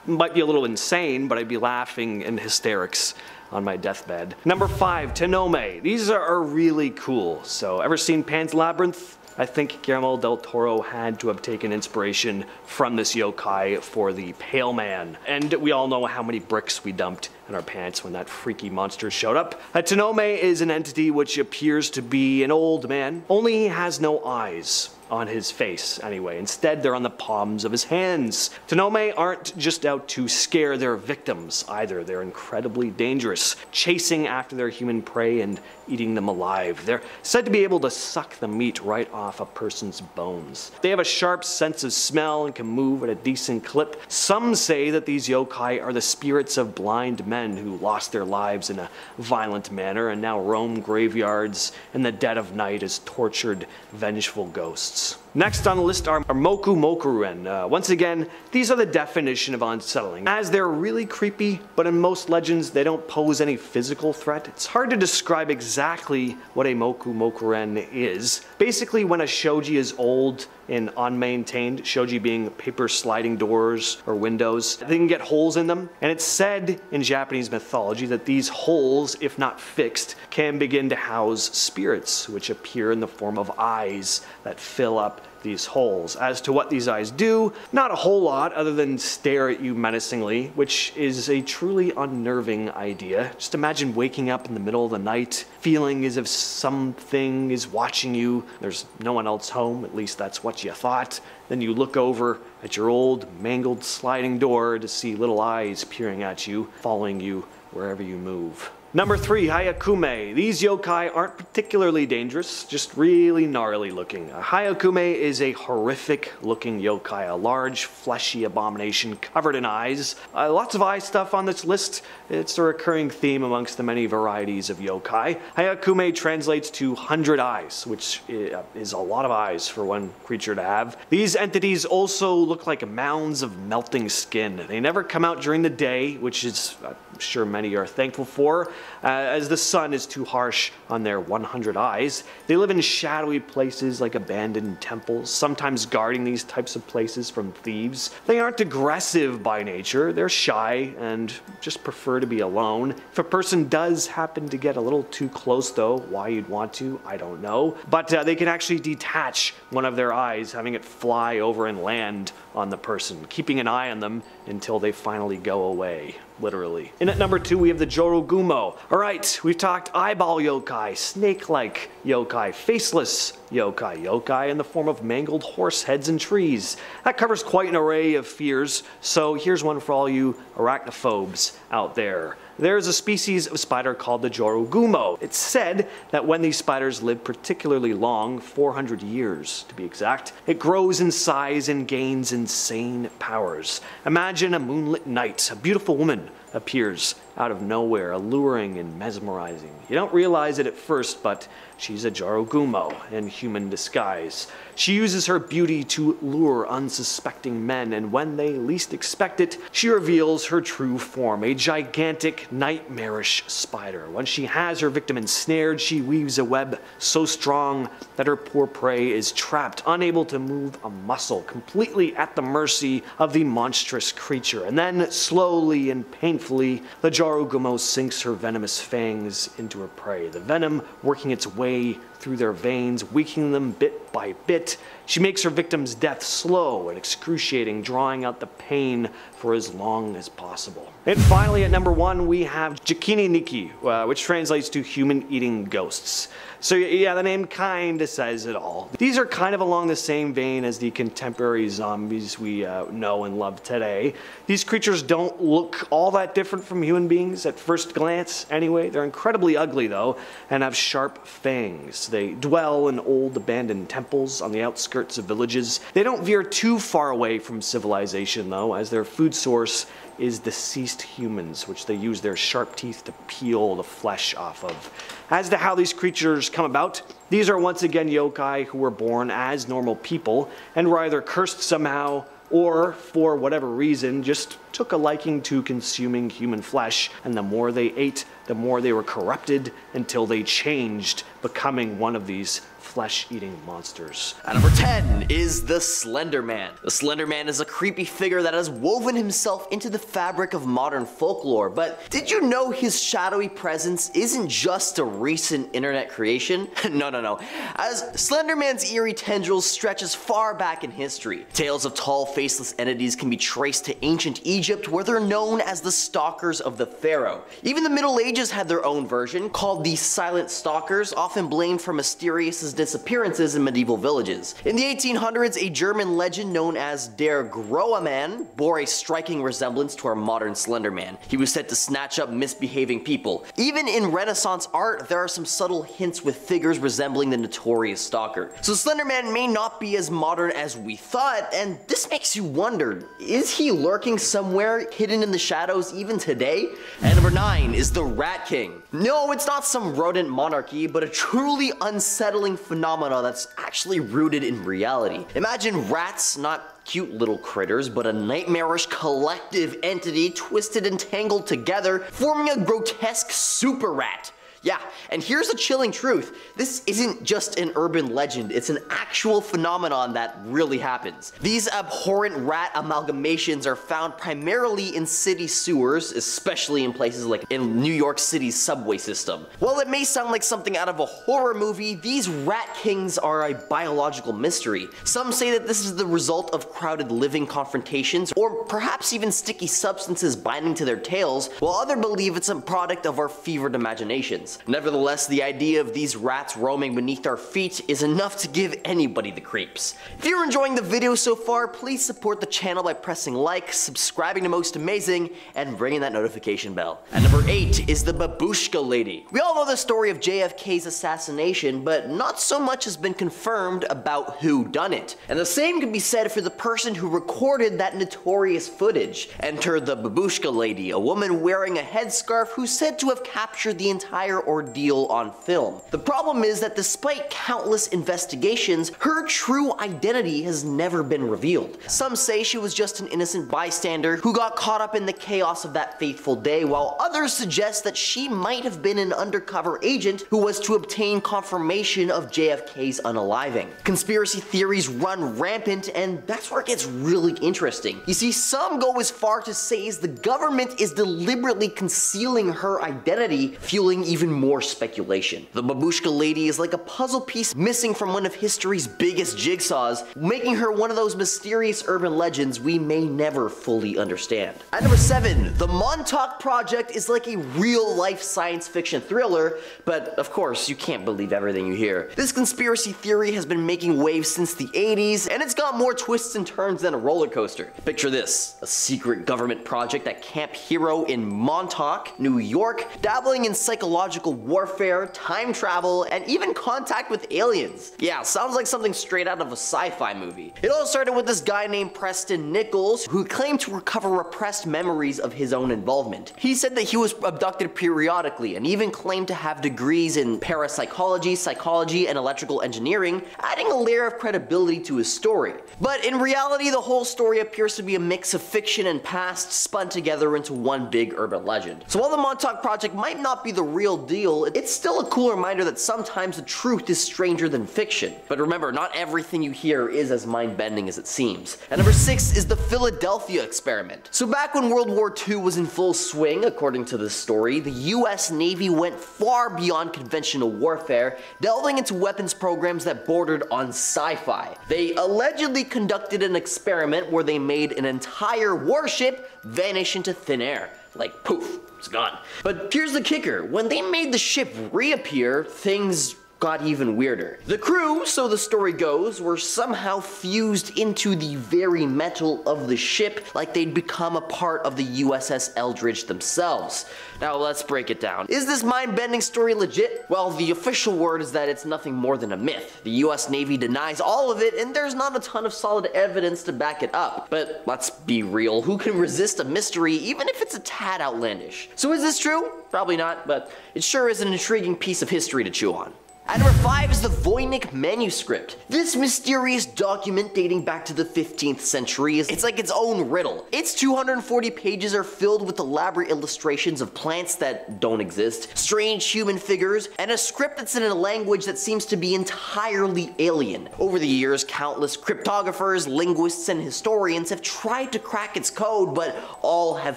might be a little insane, but I'd be laughing in hysterics on my deathbed. Number 5, Tenome. These are really cool. So, ever seen Pan's Labyrinth? I think Guillermo del Toro had to have taken inspiration from this yokai for the Pale Man. And we all know how many bricks we dumped in our pants when that freaky monster showed up. A Tenome is an entity which appears to be an old man, only he has no eyes on his face anyway. Instead, they're on the palms of his hands. Tenome aren't just out to scare their victims either. They're incredibly dangerous, chasing after their human prey and eating them alive. They're said to be able to suck the meat right off a person's bones. They have a sharp sense of smell and can move at a decent clip. Some say that these yokai are the spirits of blind men who lost their lives in a violent manner and now roam graveyards in the dead of night as tortured, vengeful ghosts. Next on the list are Moku Mokuren. Once again, these are the definition of unsettling, as they're really creepy, but in most legends they don't pose any physical threat. It's hard to describe exactly what a Moku Mokuren is. Basically, when a shoji is old and unmaintained, shoji being paper sliding doors or windows, they can get holes in them, and it's said in Japanese mythology that these holes, if not fixed, can begin to house spirits, which appear in the form of eyes that fill up these holes. As to what these eyes do, not a whole lot other than stare at you menacingly, which is a truly unnerving idea. Just imagine waking up in the middle of the night, feeling as if something is watching you. There's no one else home, at least that's what you thought. Then you look over at your old, mangled sliding door to see little eyes peering at you, following you wherever you move. Number 3, Hyakume. These yokai aren't particularly dangerous, just really gnarly looking. A Hyakume is a horrific looking yokai, a large fleshy abomination covered in eyes. Lots of eye stuff on this list. It's a recurring theme amongst the many varieties of yokai. Hyakume translates to 100 eyes, which is a lot of eyes for one creature to have. These entities also look like mounds of melting skin. They never come out during the day, which is I'm sure many are thankful for, as the sun is too harsh on their 100 eyes. They live in shadowy places like abandoned temples, sometimes guarding these types of places from thieves. They aren't aggressive by nature, they're shy and just prefer to be alone. If a person does happen to get a little too close though, why you'd want to, I don't know. But they can actually detach one of their eyes, having it fly over and land on the person, keeping an eye on them until they finally go away, literally. And at number 2, we have the Jorogumo. Alright, we've talked eyeball yokai, snake-like yokai, faceless yokai, yokai in the form of mangled horse heads and trees. That covers quite an array of fears, so here's one for all you arachnophobes out there. There's a species of spider called the Jorogumo. It's said that when these spiders live particularly long, 400 years to be exact, it grows in size and gains insane powers. Imagine a moonlit night, a beautiful woman appears out of nowhere, alluring and mesmerizing. You don't realize it at first, but she's a Jorogumo in human disguise. She uses her beauty to lure unsuspecting men, and when they least expect it, she reveals her true form, a gigantic, nightmarish spider. When she has her victim ensnared, she weaves a web so strong that her poor prey is trapped, unable to move a muscle, completely at the mercy of the monstrous creature. And then, slowly and painfully, the Jorogumo sinks her venomous fangs into her prey, the venom working its way through their veins, weakening them bit by bit. She makes her victim's death slow and excruciating, drawing out the pain for as long as possible. And finally, at number 1, we have Jerenique, which translates to human-eating ghosts. So yeah, the name kinda says it all. These are kind of along the same vein as the contemporary zombies we know and love today. These creatures don't look all that different from human beings at first glance anyway. They're incredibly ugly though, and have sharp fangs. They dwell in old abandoned temples on the outskirts of villages. They don't veer too far away from civilization though, as their food source is deceased humans, which they use their sharp teeth to peel the flesh off of. As to how these creatures come about, these are once again yokai who were born as normal people and were either cursed somehow or, for whatever reason, just took a liking to consuming human flesh, and the more they ate, the more they were corrupted until they changed, becoming one of these flesh-eating monsters. At number 10 is the Slender Man. The Slender Man is a creepy figure that has woven himself into the fabric of modern folklore, but did you know his shadowy presence isn't just a recent internet creation? No. As Slender Man's eerie tendrils stretch as far back in history. Tales of tall, faceless entities can be traced to ancient Egypt, where they're known as the Stalkers of the Pharaoh. Even the Middle Ages had their own version, called the Silent Stalkers, often blamed for mysterious disappearances in medieval villages. In the 1800s, a German legend known as Der Gruesome Man bore a striking resemblance to our modern Slender Man. He was said to snatch up misbehaving people. Even in Renaissance art, there are some subtle hints with figures resembling the notorious stalker. So Slender Man may not be as modern as we thought, and this makes you wonder, is he lurking somewhere hidden in the shadows even today? And number 9 is the Rat King. No, it's not some rodent monarchy, but a truly unsettling phenomena that's actually rooted in reality. Imagine rats, not cute little critters, but a nightmarish collective entity twisted and tangled together, forming a grotesque super rat. Yeah, and here's a chilling truth. This isn't just an urban legend, it's an actual phenomenon that really happens. These abhorrent rat amalgamations are found primarily in city sewers, especially in places like in New York City's subway system. While it may sound like something out of a horror movie, these rat kings are a biological mystery. Some say that this is the result of crowded living confrontations, or perhaps even sticky substances binding to their tails, while others believe it's a product of our fevered imaginations. Nevertheless, the idea of these rats roaming beneath our feet is enough to give anybody the creeps. If you're enjoying the video so far, please support the channel by pressing like, subscribing to Most Amazing, and ringing that notification bell. At number 8 is the Babushka Lady. We all know the story of JFK's assassination, but not so much has been confirmed about who done it. And the same can be said for the person who recorded that notorious footage. Enter the Babushka Lady, a woman wearing a headscarf who's said to have captured the entire ordeal on film. The problem is that despite countless investigations, her true identity has never been revealed. Some say she was just an innocent bystander who got caught up in the chaos of that fateful day, while others suggest that she might have been an undercover agent who was to obtain confirmation of JFK's unaliving. Conspiracy theories run rampant, and that's where it gets really interesting. You see, some go as far to say the government is deliberately concealing her identity, fueling even more speculation. The Babushka Lady is like a puzzle piece missing from one of history's biggest jigsaws, making her one of those mysterious urban legends we may never fully understand. At number 7, the Montauk Project is like a real-life science fiction thriller, but of course you can't believe everything you hear. This conspiracy theory has been making waves since the 80s, and it's got more twists and turns than a roller coaster. Picture this, a secret government project at Camp Hero in Montauk, New York, dabbling in psychological warfare, time travel, and even contact with aliens. Yeah, sounds like something straight out of a sci-fi movie. It all started with this guy named Preston Nichols, who claimed to recover repressed memories of his own involvement. He said that he was abducted periodically, and even claimed to have degrees in parapsychology, psychology, and electrical engineering, adding a layer of credibility to his story. But in reality, the whole story appears to be a mix of fiction and past spun together into one big urban legend. So while the Montauk Project might not be the real deal, it's still a cool reminder that sometimes the truth is stranger than fiction. But remember, not everything you hear is as mind-bending as it seems. And number 6 is the Philadelphia experiment. So back when World War II was in full swing, according to this story, the US Navy went far beyond conventional warfare, delving into weapons programs that bordered on sci-fi. They allegedly conducted an experiment where they made an entire warship vanish into thin air. Like poof, it's gone. But here's the kicker, when they made the ship reappear, things got even weirder. The crew, so the story goes, were somehow fused into the very metal of the ship like they'd become a part of the USS Eldridge themselves. Now let's break it down. Is this mind-bending story legit? Well, the official word is that it's nothing more than a myth. The US Navy denies all of it, and there's not a ton of solid evidence to back it up. But let's be real, who can resist a mystery even if it's a tad outlandish? So is this true? Probably not, but it sure is an intriguing piece of history to chew on. At number 5 is the Voynich manuscript. This mysterious document dating back to the 15th century it's like its own riddle. Its 240 pages are filled with elaborate illustrations of plants that don't exist, strange human figures, and a script that's in a language that seems to be entirely alien. Over the years, countless cryptographers, linguists, and historians have tried to crack its code, but all have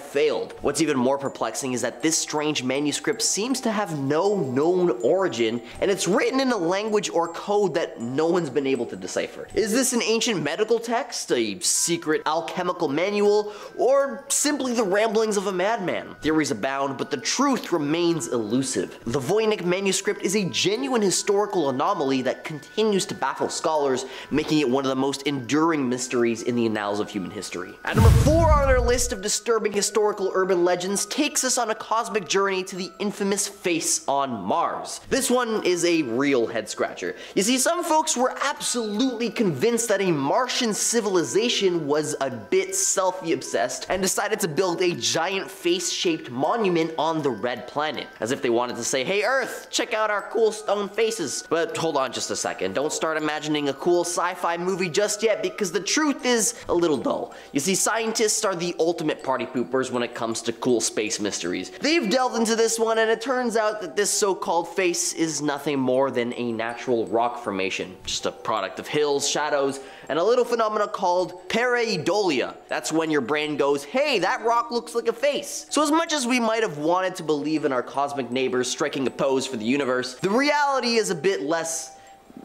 failed. What's even more perplexing is that this strange manuscript seems to have no known origin, and it's written in a language or code that no one's been able to decipher. Is this an ancient medical text, a secret alchemical manual, or simply the ramblings of a madman? Theories abound, but the truth remains elusive. The Voynich manuscript is a genuine historical anomaly that continues to baffle scholars, making it one of the most enduring mysteries in the annals of human history. At number 4 on our list of disturbing historical urban legends takes us on a cosmic journey to the infamous face on Mars. This one is a real head scratcher. You see, some folks were absolutely convinced that a Martian civilization was a bit selfie obsessed and decided to build a giant face-shaped monument on the red planet, as if they wanted to say, hey Earth, check out our cool stone faces. But hold on just a second, don't start imagining a cool sci-fi movie just yet, because the truth is a little dull. You see, scientists are the ultimate party poopers when it comes to cool space mysteries. They've delved into this one, and it turns out that this so-called face is nothing more than a natural rock formation, just a product of hills, shadows, and a little phenomena called pareidolia. That's when your brain goes, hey, that rock looks like a face. So as much as we might have wanted to believe in our cosmic neighbors striking a pose for the universe, the reality is a bit less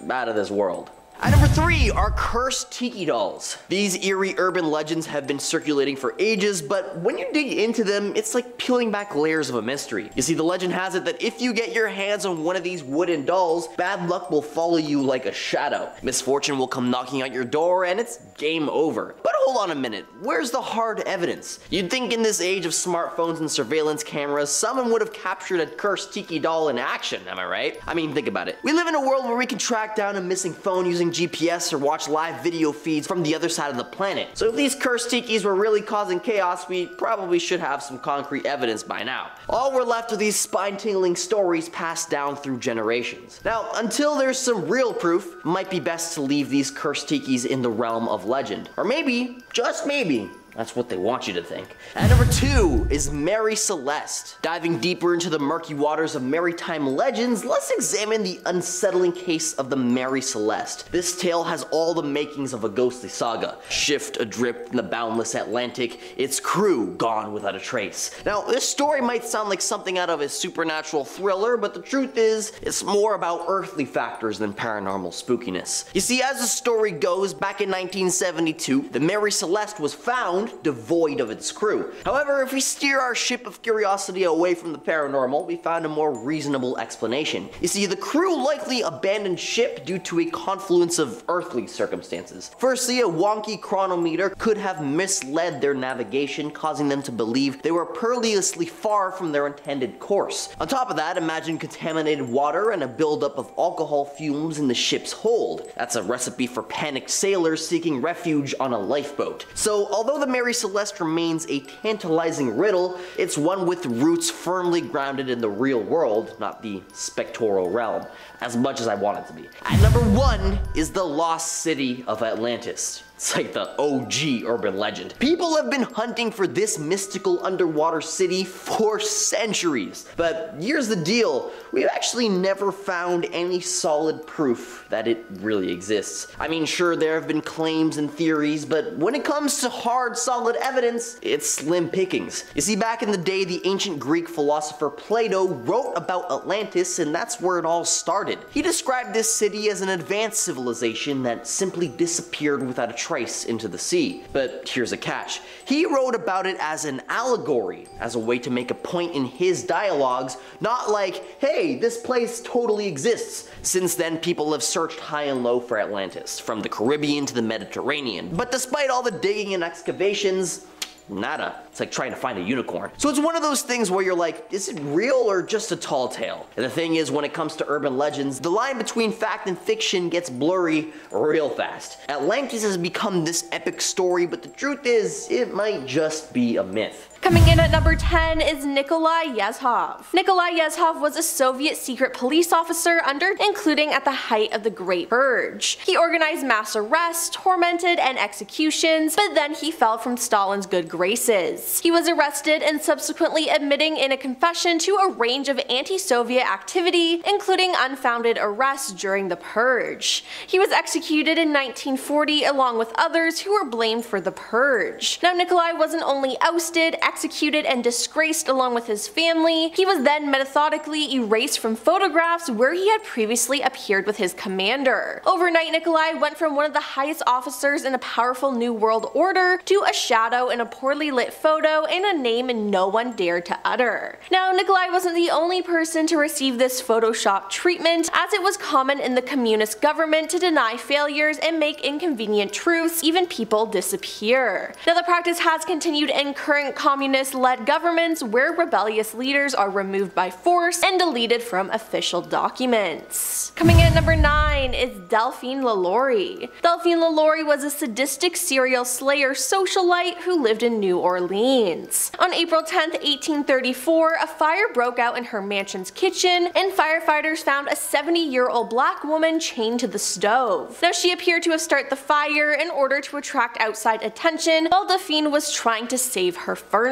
out of this world. At number 3 are cursed tiki dolls. These eerie urban legends have been circulating for ages, but when you dig into them, it's like peeling back layers of a mystery. You see, the legend has it that if you get your hands on one of these wooden dolls, bad luck will follow you like a shadow. Misfortune will come knocking at your door, and it's game over. But hold on a minute, where's the hard evidence? You'd think in this age of smartphones and surveillance cameras, someone would have captured a cursed tiki doll in action, am I right? I mean, think about it. We live in a world where we can track down a missing phone using GPS or watch live video feeds from the other side of the planet. So if these cursed tikis were really causing chaos, we probably should have some concrete evidence by now. All we're left are these spine-tingling stories passed down through generations. Now, until there's some real proof, it might be best to leave these cursed tikis in the realm of legend. Or maybe, just maybe, that's what they want you to think. At number 2 is Mary Celeste. Diving deeper into the murky waters of maritime legends, let's examine the unsettling case of the Mary Celeste. This tale has all the makings of a ghostly saga. Shift adrift in the boundless Atlantic, its crew gone without a trace. Now, this story might sound like something out of a supernatural thriller, but the truth is, it's more about earthly factors than paranormal spookiness. You see, as the story goes, back in 1972, the Mary Celeste was found devoid of its crew. However, if we steer our ship of curiosity away from the paranormal, we found a more reasonable explanation. You see, the crew likely abandoned ship due to a confluence of earthly circumstances. Firstly, a wonky chronometer could have misled their navigation, causing them to believe they were perilously far from their intended course. On top of that, imagine contaminated water and a buildup of alcohol fumes in the ship's hold. That's a recipe for panicked sailors seeking refuge on a lifeboat. So, although the Mary Celeste remains a tantalizing riddle, it's one with roots firmly grounded in the real world, not the spectral realm, as much as I want it to be. At number 1 is the lost city of Atlantis. It's like the OG urban legend. People have been hunting for this mystical underwater city for centuries. But here's the deal, we've actually never found any solid proof that it really exists. I mean, sure, there have been claims and theories, but when it comes to hard, solid evidence, it's slim pickings. You see, back in the day, the ancient Greek philosopher Plato wrote about Atlantis, and that's where it all started. He described this city as an advanced civilization that simply disappeared without a trace into the sea. But here's a catch. He wrote about it as an allegory, as a way to make a point in his dialogues, not like, hey, this place totally exists. Since then, people have searched high and low for Atlantis, from the Caribbean to the Mediterranean. But despite all the digging and excavations, nada. It's like trying to find a unicorn. So it's one of those things where you're like, is it real or just a tall tale? And the thing is, when it comes to urban legends, the line between fact and fiction gets blurry real fast. Atlantis has become this epic story, but the truth is, it might just be a myth. Coming in at number 10 is Nikolai Yezhov. Nikolai Yezhov was a Soviet secret police officer including at the height of the Great Purge. He organized mass arrests, tormented, and executions, but then he fell from Stalin's good graces. He was arrested and subsequently admitting in a confession to a range of anti-Soviet activity, including unfounded arrests during the Purge. He was executed in 1940 along with others who were blamed for the Purge. Now, Nikolai wasn't only ousted, executed, and disgraced along with his family, he was then methodically erased from photographs where he had previously appeared with his commander. Overnight, Nikolai went from one of the highest officers in a powerful New World Order to a shadow in a poorly lit photo and a name no one dared to utter. Now, Nikolai wasn't the only person to receive this Photoshop treatment, as it was common in the communist government to deny failures and make inconvenient truths, even people, disappear. Now, the practice has continued in current communist-led governments where rebellious leaders are removed by force and deleted from official documents. Coming in at number 9 is Delphine LaLaurie. Delphine LaLaurie was a sadistic serial slayer socialite who lived in New Orleans. On April 10, 1834, a fire broke out in her mansion's kitchen, and firefighters found a 70-year-old black woman chained to the stove. Now, she appeared to have started the fire in order to attract outside attention while Delphine was trying to save her furniture.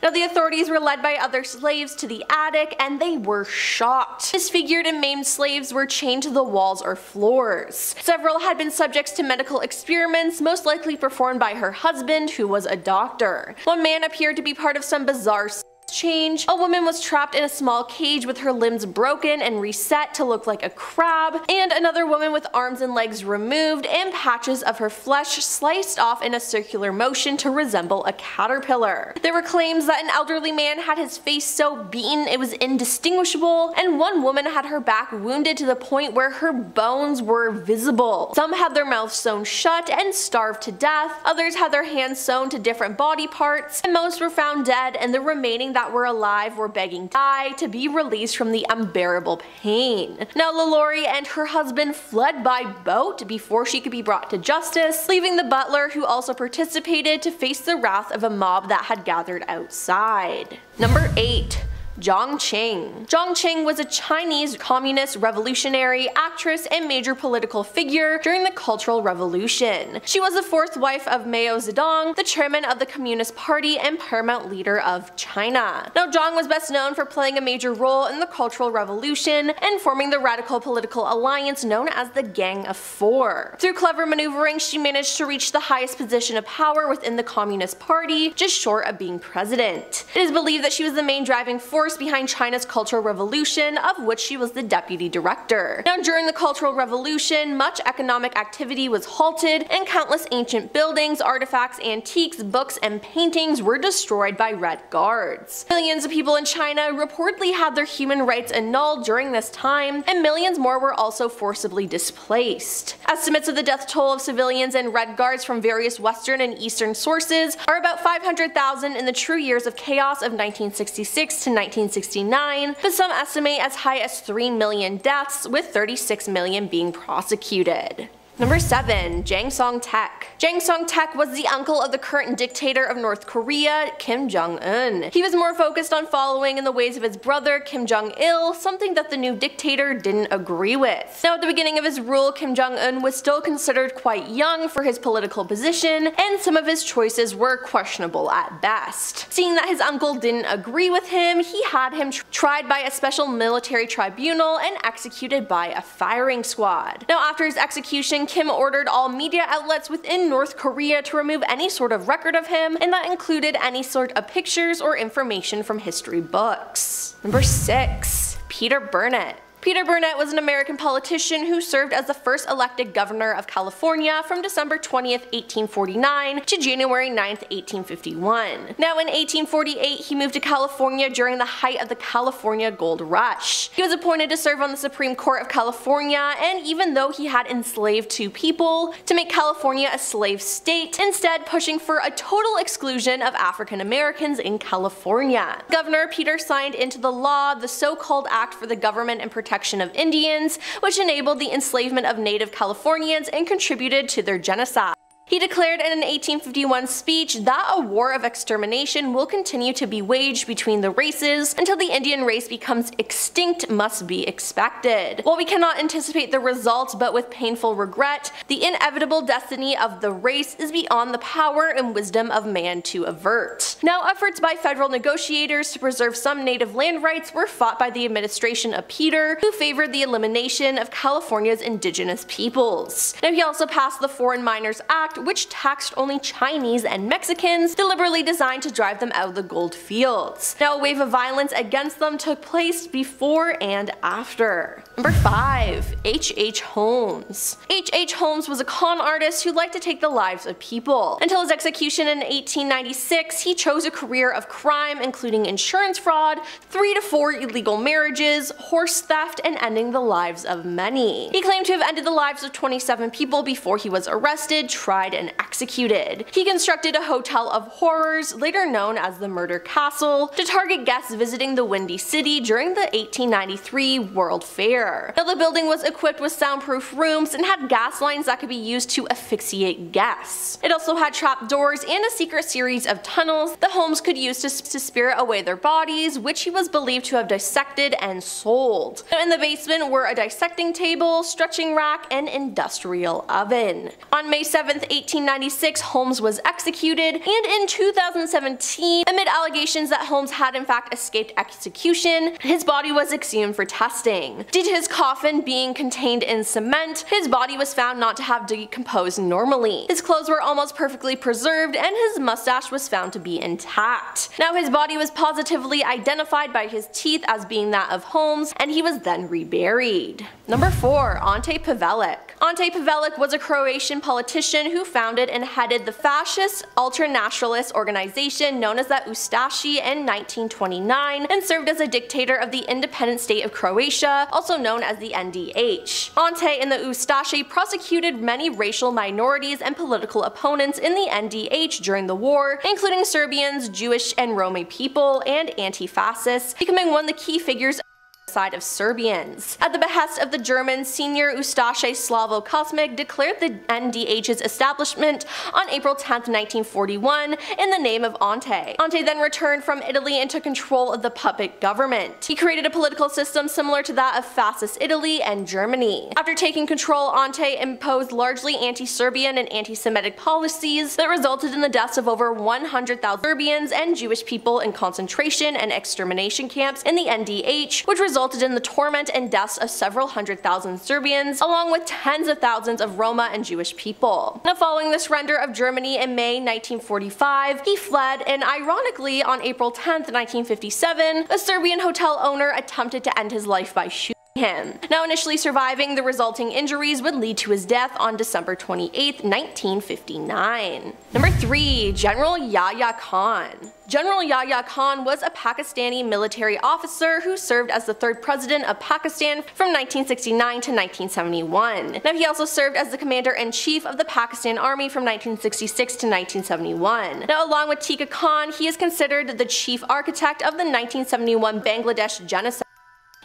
Now, the authorities were led by other slaves to the attic, and they were shocked. Disfigured and maimed slaves were chained to the walls or floors. Several had been subjects to medical experiments, most likely performed by her husband, who was a doctor. One man appeared to be part of some bizarre change. A woman was trapped in a small cage with her limbs broken and reset to look like a crab, and another woman with arms and legs removed and patches of her flesh sliced off in a circular motion to resemble a caterpillar. There were claims that an elderly man had his face so beaten it was indistinguishable, and one woman had her back wounded to the point where her bones were visible. Some had their mouths sewn shut and starved to death, others had their hands sewn to different body parts, and most were found dead, and the remaining that were alive were begging to die to be released from the unbearable pain. Now, LaLaurie and her husband fled by boat before she could be brought to justice, leaving the butler, who also participated, to face the wrath of a mob that had gathered outside. Number 8. Zhang Qing. Zhang Qing was a Chinese communist revolutionary, actress, and major political figure during the Cultural Revolution. She was the fourth wife of Mao Zedong, the chairman of the Communist Party and paramount leader of China. Now, Zhang was best known for playing a major role in the Cultural Revolution and forming the radical political alliance known as the Gang of Four. Through clever maneuvering, she managed to reach the highest position of power within the Communist Party, just short of being president. It is believed that she was the main driving force behind China's Cultural Revolution, of which she was the deputy director. Now, during the Cultural Revolution, much economic activity was halted, and countless ancient buildings, artifacts, antiques, books, and paintings were destroyed by Red Guards. Millions of people in China reportedly had their human rights annulled during this time, and millions more were also forcibly displaced. Estimates of the death toll of civilians and Red Guards from various Western and Eastern sources are about 500,000 in the true years of chaos of 1966 to 1969, but some estimate as high as 3 million deaths, with 36 million being prosecuted. Number 7. Jang Song-taek. Jang Song-taek was the uncle of the current dictator of North Korea, Kim Jong-un. He was more focused on following in the ways of his brother, Kim Jong-il, something that the new dictator didn't agree with. Now, at the beginning of his rule, Kim Jong-un was still considered quite young for his political position, and some of his choices were questionable at best. Seeing that his uncle didn't agree with him, he had him tried by a special military tribunal and executed by a firing squad. Now, after his execution, Kim ordered all media outlets within North Korea to remove any sort of record of him, and that included any sort of pictures or information from history books. Number 6. Peter Burnett. Peter Burnett was an American politician who served as the first elected governor of California from December 20th, 1849 to January 9th, 1851. Now, in 1848, he moved to California during the height of the California Gold Rush. He was appointed to serve on the Supreme Court of California, and even though he had enslaved 2 people, to make California a slave state, instead pushing for a total exclusion of African Americans in California. Governor Peter signed into the law the so-called Act for the Government and Protection of Indians, which enabled the enslavement of native Californians and contributed to their genocide. He declared in an 1851 speech that a war of extermination will continue to be waged between the races until the Indian race becomes extinct must be expected. While we cannot anticipate the results, but with painful regret, the inevitable destiny of the race is beyond the power and wisdom of man to avert. Now, efforts by federal negotiators to preserve some native land rights were fought by the administration of Peter, who favored the elimination of California's indigenous peoples. Now, he also passed the Foreign Miners Act, which taxed only Chinese and Mexicans, deliberately designed to drive them out of the gold fields. Now, a wave of violence against them took place before and after. Number 5. H.H. Holmes. H.H. Holmes was a con artist who liked to take the lives of people. Until his execution in 1896, he chose a career of crime including insurance fraud, 3 to 4 illegal marriages, horse theft, and ending the lives of many. He claimed to have ended the lives of 27 people before he was arrested, tried, and executed. He constructed a hotel of horrors, later known as the Murder Castle, to target guests visiting the Windy City during the 1893 World Fair. Now, the building was equipped with soundproof rooms and had gas lines that could be used to asphyxiate guests. It also had trap doors and a secret series of tunnels that Holmes could use to spirit away their bodies, which he was believed to have dissected and sold. Now, in the basement were a dissecting table, stretching rack, and industrial oven. On May 7, 1896, Holmes was executed, and in 2017, amid allegations that Holmes had in fact escaped execution, his body was exhumed for testing. Due to his coffin being contained in cement, his body was found not to have decomposed normally. His clothes were almost perfectly preserved, and his mustache was found to be intact. Now, his body was positively identified by his teeth as being that of Holmes, and he was then reburied. Number 4. Ante Pavelic. Ante Pavelic was a Croatian politician who founded and headed the fascist ultranationalist organization known as the Ustashi in 1929 and served as a dictator of the independent state of Croatia, also known as the NDH. Ante and the Ustashi prosecuted many racial minorities and political opponents in the NDH during the war, including Serbians, Jewish and Roma people, and anti-fascists, becoming one of the key figures side of Serbians. At the behest of the German senior Ustaše Slavo Kosmic declared the NDH's establishment on April 10, 1941 in the name of Ante. Ante then returned from Italy and took control of the puppet government. He created a political system similar to that of fascist Italy and Germany. After taking control, Ante imposed largely anti-Serbian and anti-Semitic policies that resulted in the deaths of over 100,000 Serbians and Jewish people in concentration and extermination camps in the NDH, which resulted in the torment and deaths of several 100,000 Serbians, along with tens of thousands of Roma and Jewish people. Now, following the surrender of Germany in May 1945, he fled, and ironically, on April 10, 1957, a Serbian hotel owner attempted to end his life by shooting him. Now, initially surviving, the resulting injuries would lead to his death on December 28, 1959. Number 3. General Yahya Khan. General Yahya Khan was a Pakistani military officer who served as the 3rd president of Pakistan from 1969 to 1971. Now, he also served as the commander-in-chief of the Pakistan Army from 1966 to 1971. Now, along with Tiki Khan, he is considered the chief architect of the 1971 Bangladesh genocide.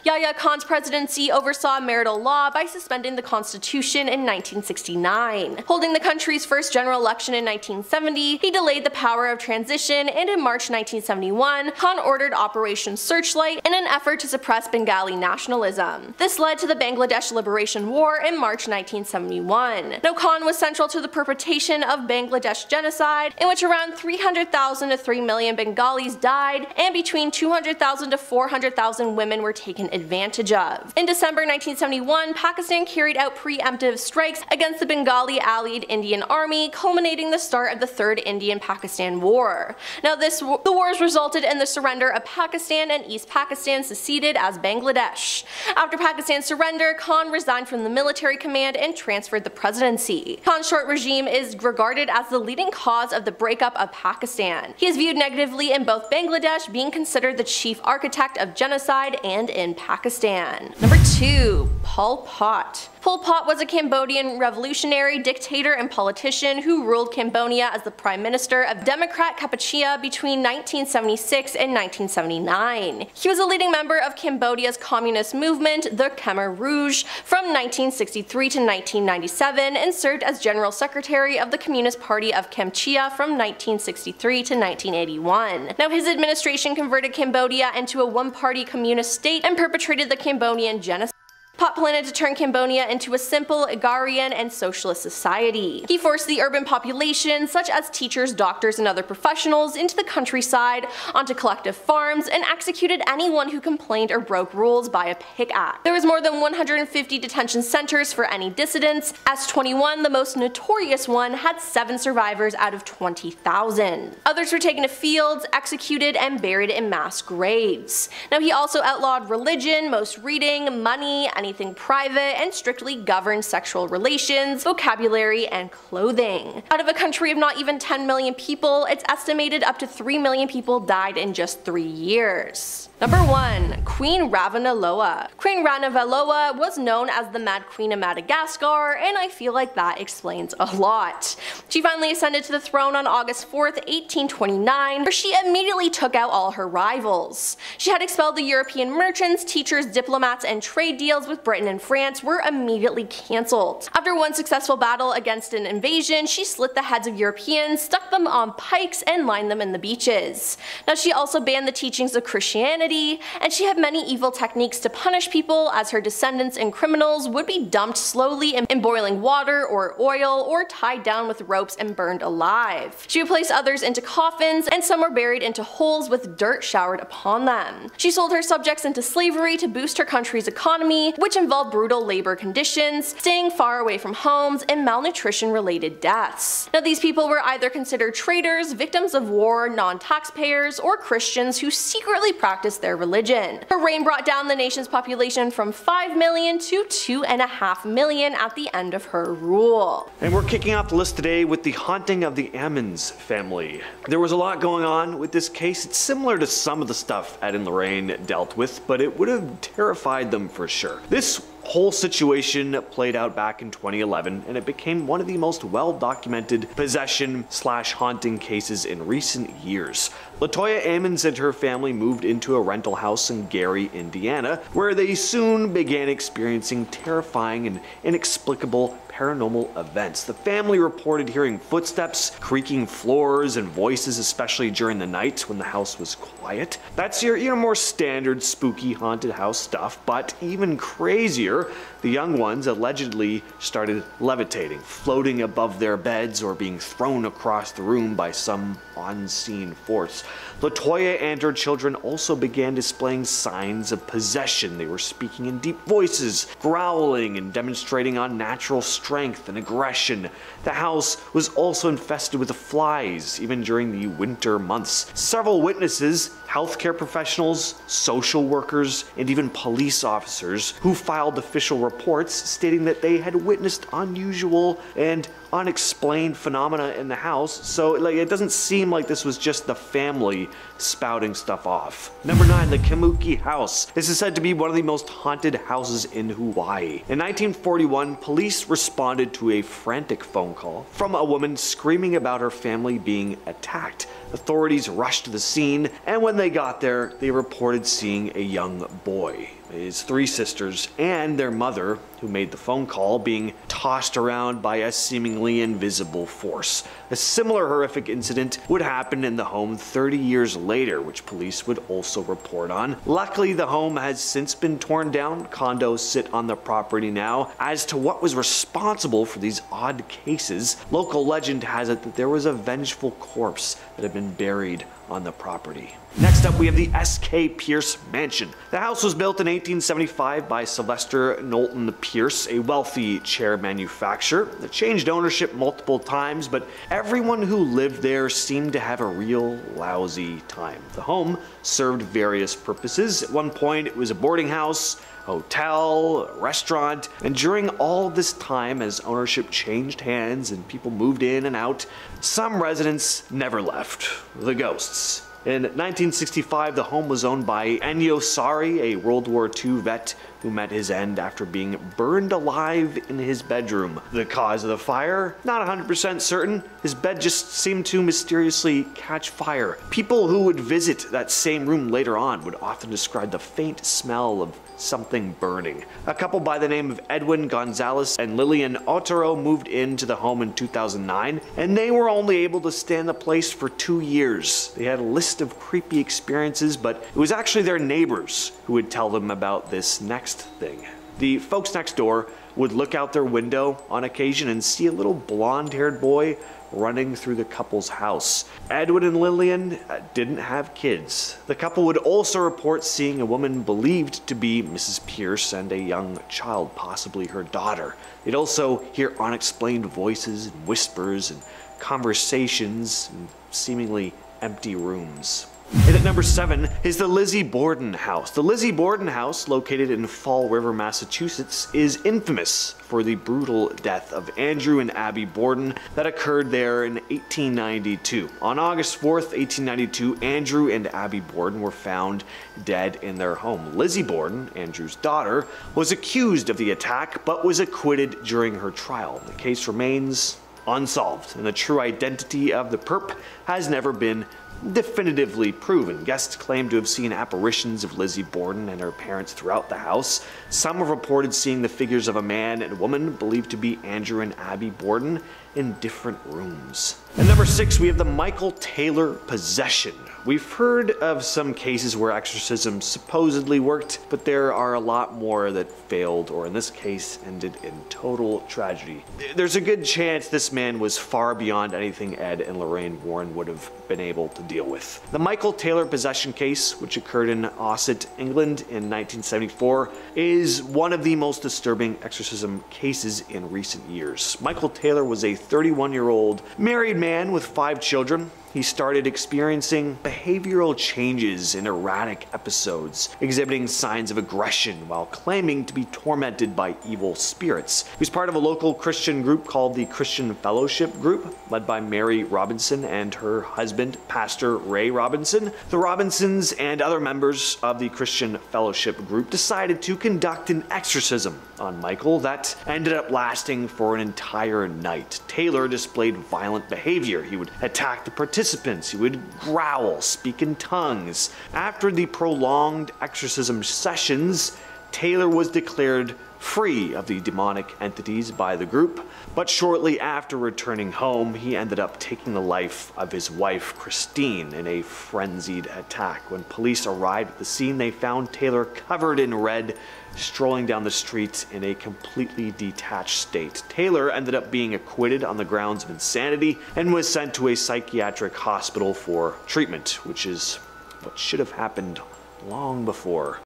Yahya Khan's presidency oversaw marital law by suspending the constitution in 1969. Holding the country's first general election in 1970, he delayed the power of transition, and in March 1971, Khan ordered Operation Searchlight in an effort to suppress Bengali nationalism. This led to the Bangladesh Liberation War in March 1971. Now, Khan was central to the perpetration of Bangladesh genocide, in which around 300,000 to 3 million Bengalis died, and between 200,000 to 400,000 women were taken advantage of. In December 1971, Pakistan carried out preemptive strikes against the Bengali allied Indian Army, culminating the start of the Third Indian-Pakistan War. Now, the wars resulted in the surrender of Pakistan, and East Pakistan seceded as Bangladesh. After Pakistan's surrender, Khan resigned from the military command and transferred the presidency. Khan's short regime is regarded as the leading cause of the breakup of Pakistan. He is viewed negatively in both Bangladesh, being considered the chief architect of genocide, and in Pakistan. Number 2. Pol Pot. Pol Pot was a Cambodian revolutionary, dictator, and politician who ruled Cambodia as the Prime Minister of Democrat Kampuchea between 1976 and 1979. He was a leading member of Cambodia's communist movement, the Khmer Rouge, from 1963 to 1997 and served as General Secretary of the Communist Party of Kampuchea from 1963 to 1981. Now, his administration converted Cambodia into a one-party communist state and perpetrated the Cambodian genocide. Pot planned to turn Cambodia into a simple, agrarian, and socialist society. He forced the urban population, such as teachers, doctors, and other professionals, into the countryside, onto collective farms, and executed anyone who complained or broke rules by a pickaxe. There was more than 150 detention centers for any dissidents. S21, the most notorious one, had 7 survivors out of 20,000. Others were taken to fields, executed, and buried in mass graves. Now, he also outlawed religion, most reading, money, anything everything private and strictly governed sexual relations, vocabulary, and clothing. Out of a country of not even 10 million people, it's estimated up to 3 million people died in just 3 years. Number 1. Queen Ranavalona. Queen Ranavalona was known as the Mad Queen of Madagascar, and I feel like that explains a lot. She finally ascended to the throne on August 4th, 1829, where she immediately took out all her rivals. She had expelled the European merchants, teachers, diplomats, and trade deals with Britain and France were immediately cancelled. After one successful battle against an invasion, she slit the heads of Europeans, stuck them on pikes, and lined them in the beaches. Now, she also banned the teachings of Christianity, and she had many evil techniques to punish people, as her descendants and criminals would be dumped slowly in boiling water or oil, or tied down with ropes and burned alive. She would place others into coffins, and some were buried into holes with dirt showered upon them. She sold her subjects into slavery to boost her country's economy, which involved brutal labor conditions, staying far away from homes, and malnutrition-related deaths. Now, these people were either considered traitors, victims of war, non-taxpayers, or Christians who secretly practiced their religion. Her reign brought down the nation's population from 5 million to 2.5 million at the end of her rule. And we're kicking off the list today with the haunting of the Ammons family. There was a lot going on with this case. It's similar to some of the stuff Ed and Lorraine dealt with, but it would have terrified them for sure. This whole situation played out back in 2011, and it became one of the most well-documented possession/haunting cases in recent years. Latoya Ammons and her family moved into a rental house in Gary, Indiana, where they soon began experiencing terrifying and inexplicable paranormal events. The family reported hearing footsteps, creaking floors, and voices, especially during the night when the house was quiet. That's your more standard spooky haunted house stuff, but even crazier, the young ones allegedly started levitating, floating above their beds, or being thrown across the room by some unseen force. Latoya and her children also began displaying signs of possession. They were speaking in deep voices, growling, and demonstrating unnatural strength and aggression. The house was also infested with flies, even during the winter months. Several witnesses, healthcare professionals, social workers, and even police officers who filed official reports stating that they had witnessed unusual and unexplained phenomena in the house, so it doesn't seem like this was just the family spouting stuff off. Number 9, the Kamuki House. This is said to be one of the most haunted houses in Hawaii. In 1941, police responded to a frantic phone call from a woman screaming about her family being attacked. Authorities rushed to the scene, and when they got there, they reported seeing a young boy, his 3 sisters, and their mother, who made the phone call, being tossed around by a seemingly invisible force. A similar horrific incident would happen in the home 30 years later, which police would also report on. Luckily, the home has since been torn down. Condos sit on the property now. As to what was responsible for these odd cases, local legend has it that there was a vengeful corpse that had been buried on the property. Next up, we have the S.K. Pierce Mansion. The house was built in 1875 by Sylvester Knowlton Pierce, a wealthy chair manufacturer. It changed ownership multiple times, but everyone who lived there seemed to have a real lousy time. The home served various purposes. At one point, it was a boarding house, hotel, a restaurant, and during all this time, as ownership changed hands and people moved in and out, some residents never left. The ghosts. In 1965, the home was owned by Ennio Sari, a World War II vet who met his end after being burned alive in his bedroom. The cause of the fire? Not 100% certain. His bed just seemed to mysteriously catch fire. People who would visit that same room later on would often describe the faint smell of something burning. A couple by the name of Edwin Gonzalez and Lillian Otero moved into the home in 2009, and they were only able to stay in the place for 2 years. They had a list of creepy experiences, but it was actually their neighbors who would tell them about this next thing. The folks next door would look out their window on occasion and see a little blonde-haired boy running through the couple's house. Edwin and Lillian didn't have kids. The couple would also report seeing a woman believed to be Mrs. Pierce and a young child, possibly her daughter. They'd also hear unexplained voices and whispers and conversations in seemingly empty rooms. And at number 7 is the Lizzie Borden house. The Lizzie Borden house, located in Fall River, Massachusetts, is infamous for the brutal death of Andrew and Abby Borden that occurred there in 1892. On August 4th, 1892, Andrew and Abby Borden were found dead in their home. Lizzie Borden, Andrew's daughter, was accused of the attack but was acquitted during her trial. The case remains unsolved, and the true identity of the perp has never been definitively proven. Guests claim to have seen apparitions of Lizzie Borden and her parents throughout the house. Some have reported seeing the figures of a man and woman believed to be Andrew and Abby Borden in different rooms. At number 6, we have the Michael Taylor possession. We've heard of some cases where exorcism supposedly worked, but there are a lot more that failed, or in this case, ended in total tragedy. There's a good chance this man was far beyond anything Ed and Lorraine Warren would have been able to deal with. The Michael Taylor possession case, which occurred in Ossett, England in 1974, is one of the most disturbing exorcism cases in recent years. Michael Taylor was a 31-year-old married man with 5 children. He started experiencing behavioral changes in erratic episodes, exhibiting signs of aggression while claiming to be tormented by evil spirits. He was part of a local Christian group called the Christian Fellowship Group, led by Mary Robinson and her husband, Pastor Ray Robinson. The Robinsons and other members of the Christian Fellowship Group decided to conduct an exorcism on Michael that ended up lasting for an entire night. Taylor displayed violent behavior. He would attack the participants. He would growl, speak in tongues. After the prolonged exorcism sessions, Taylor was declared free of the demonic entities by the group, but shortly after returning home, he ended up taking the life of his wife, Christine, in a frenzied attack. When police arrived at the scene, they found Taylor covered in red, strolling down the street in a completely detached state. Taylor ended up being acquitted on the grounds of insanity and was sent to a psychiatric hospital for treatment, which is what should have happened long before.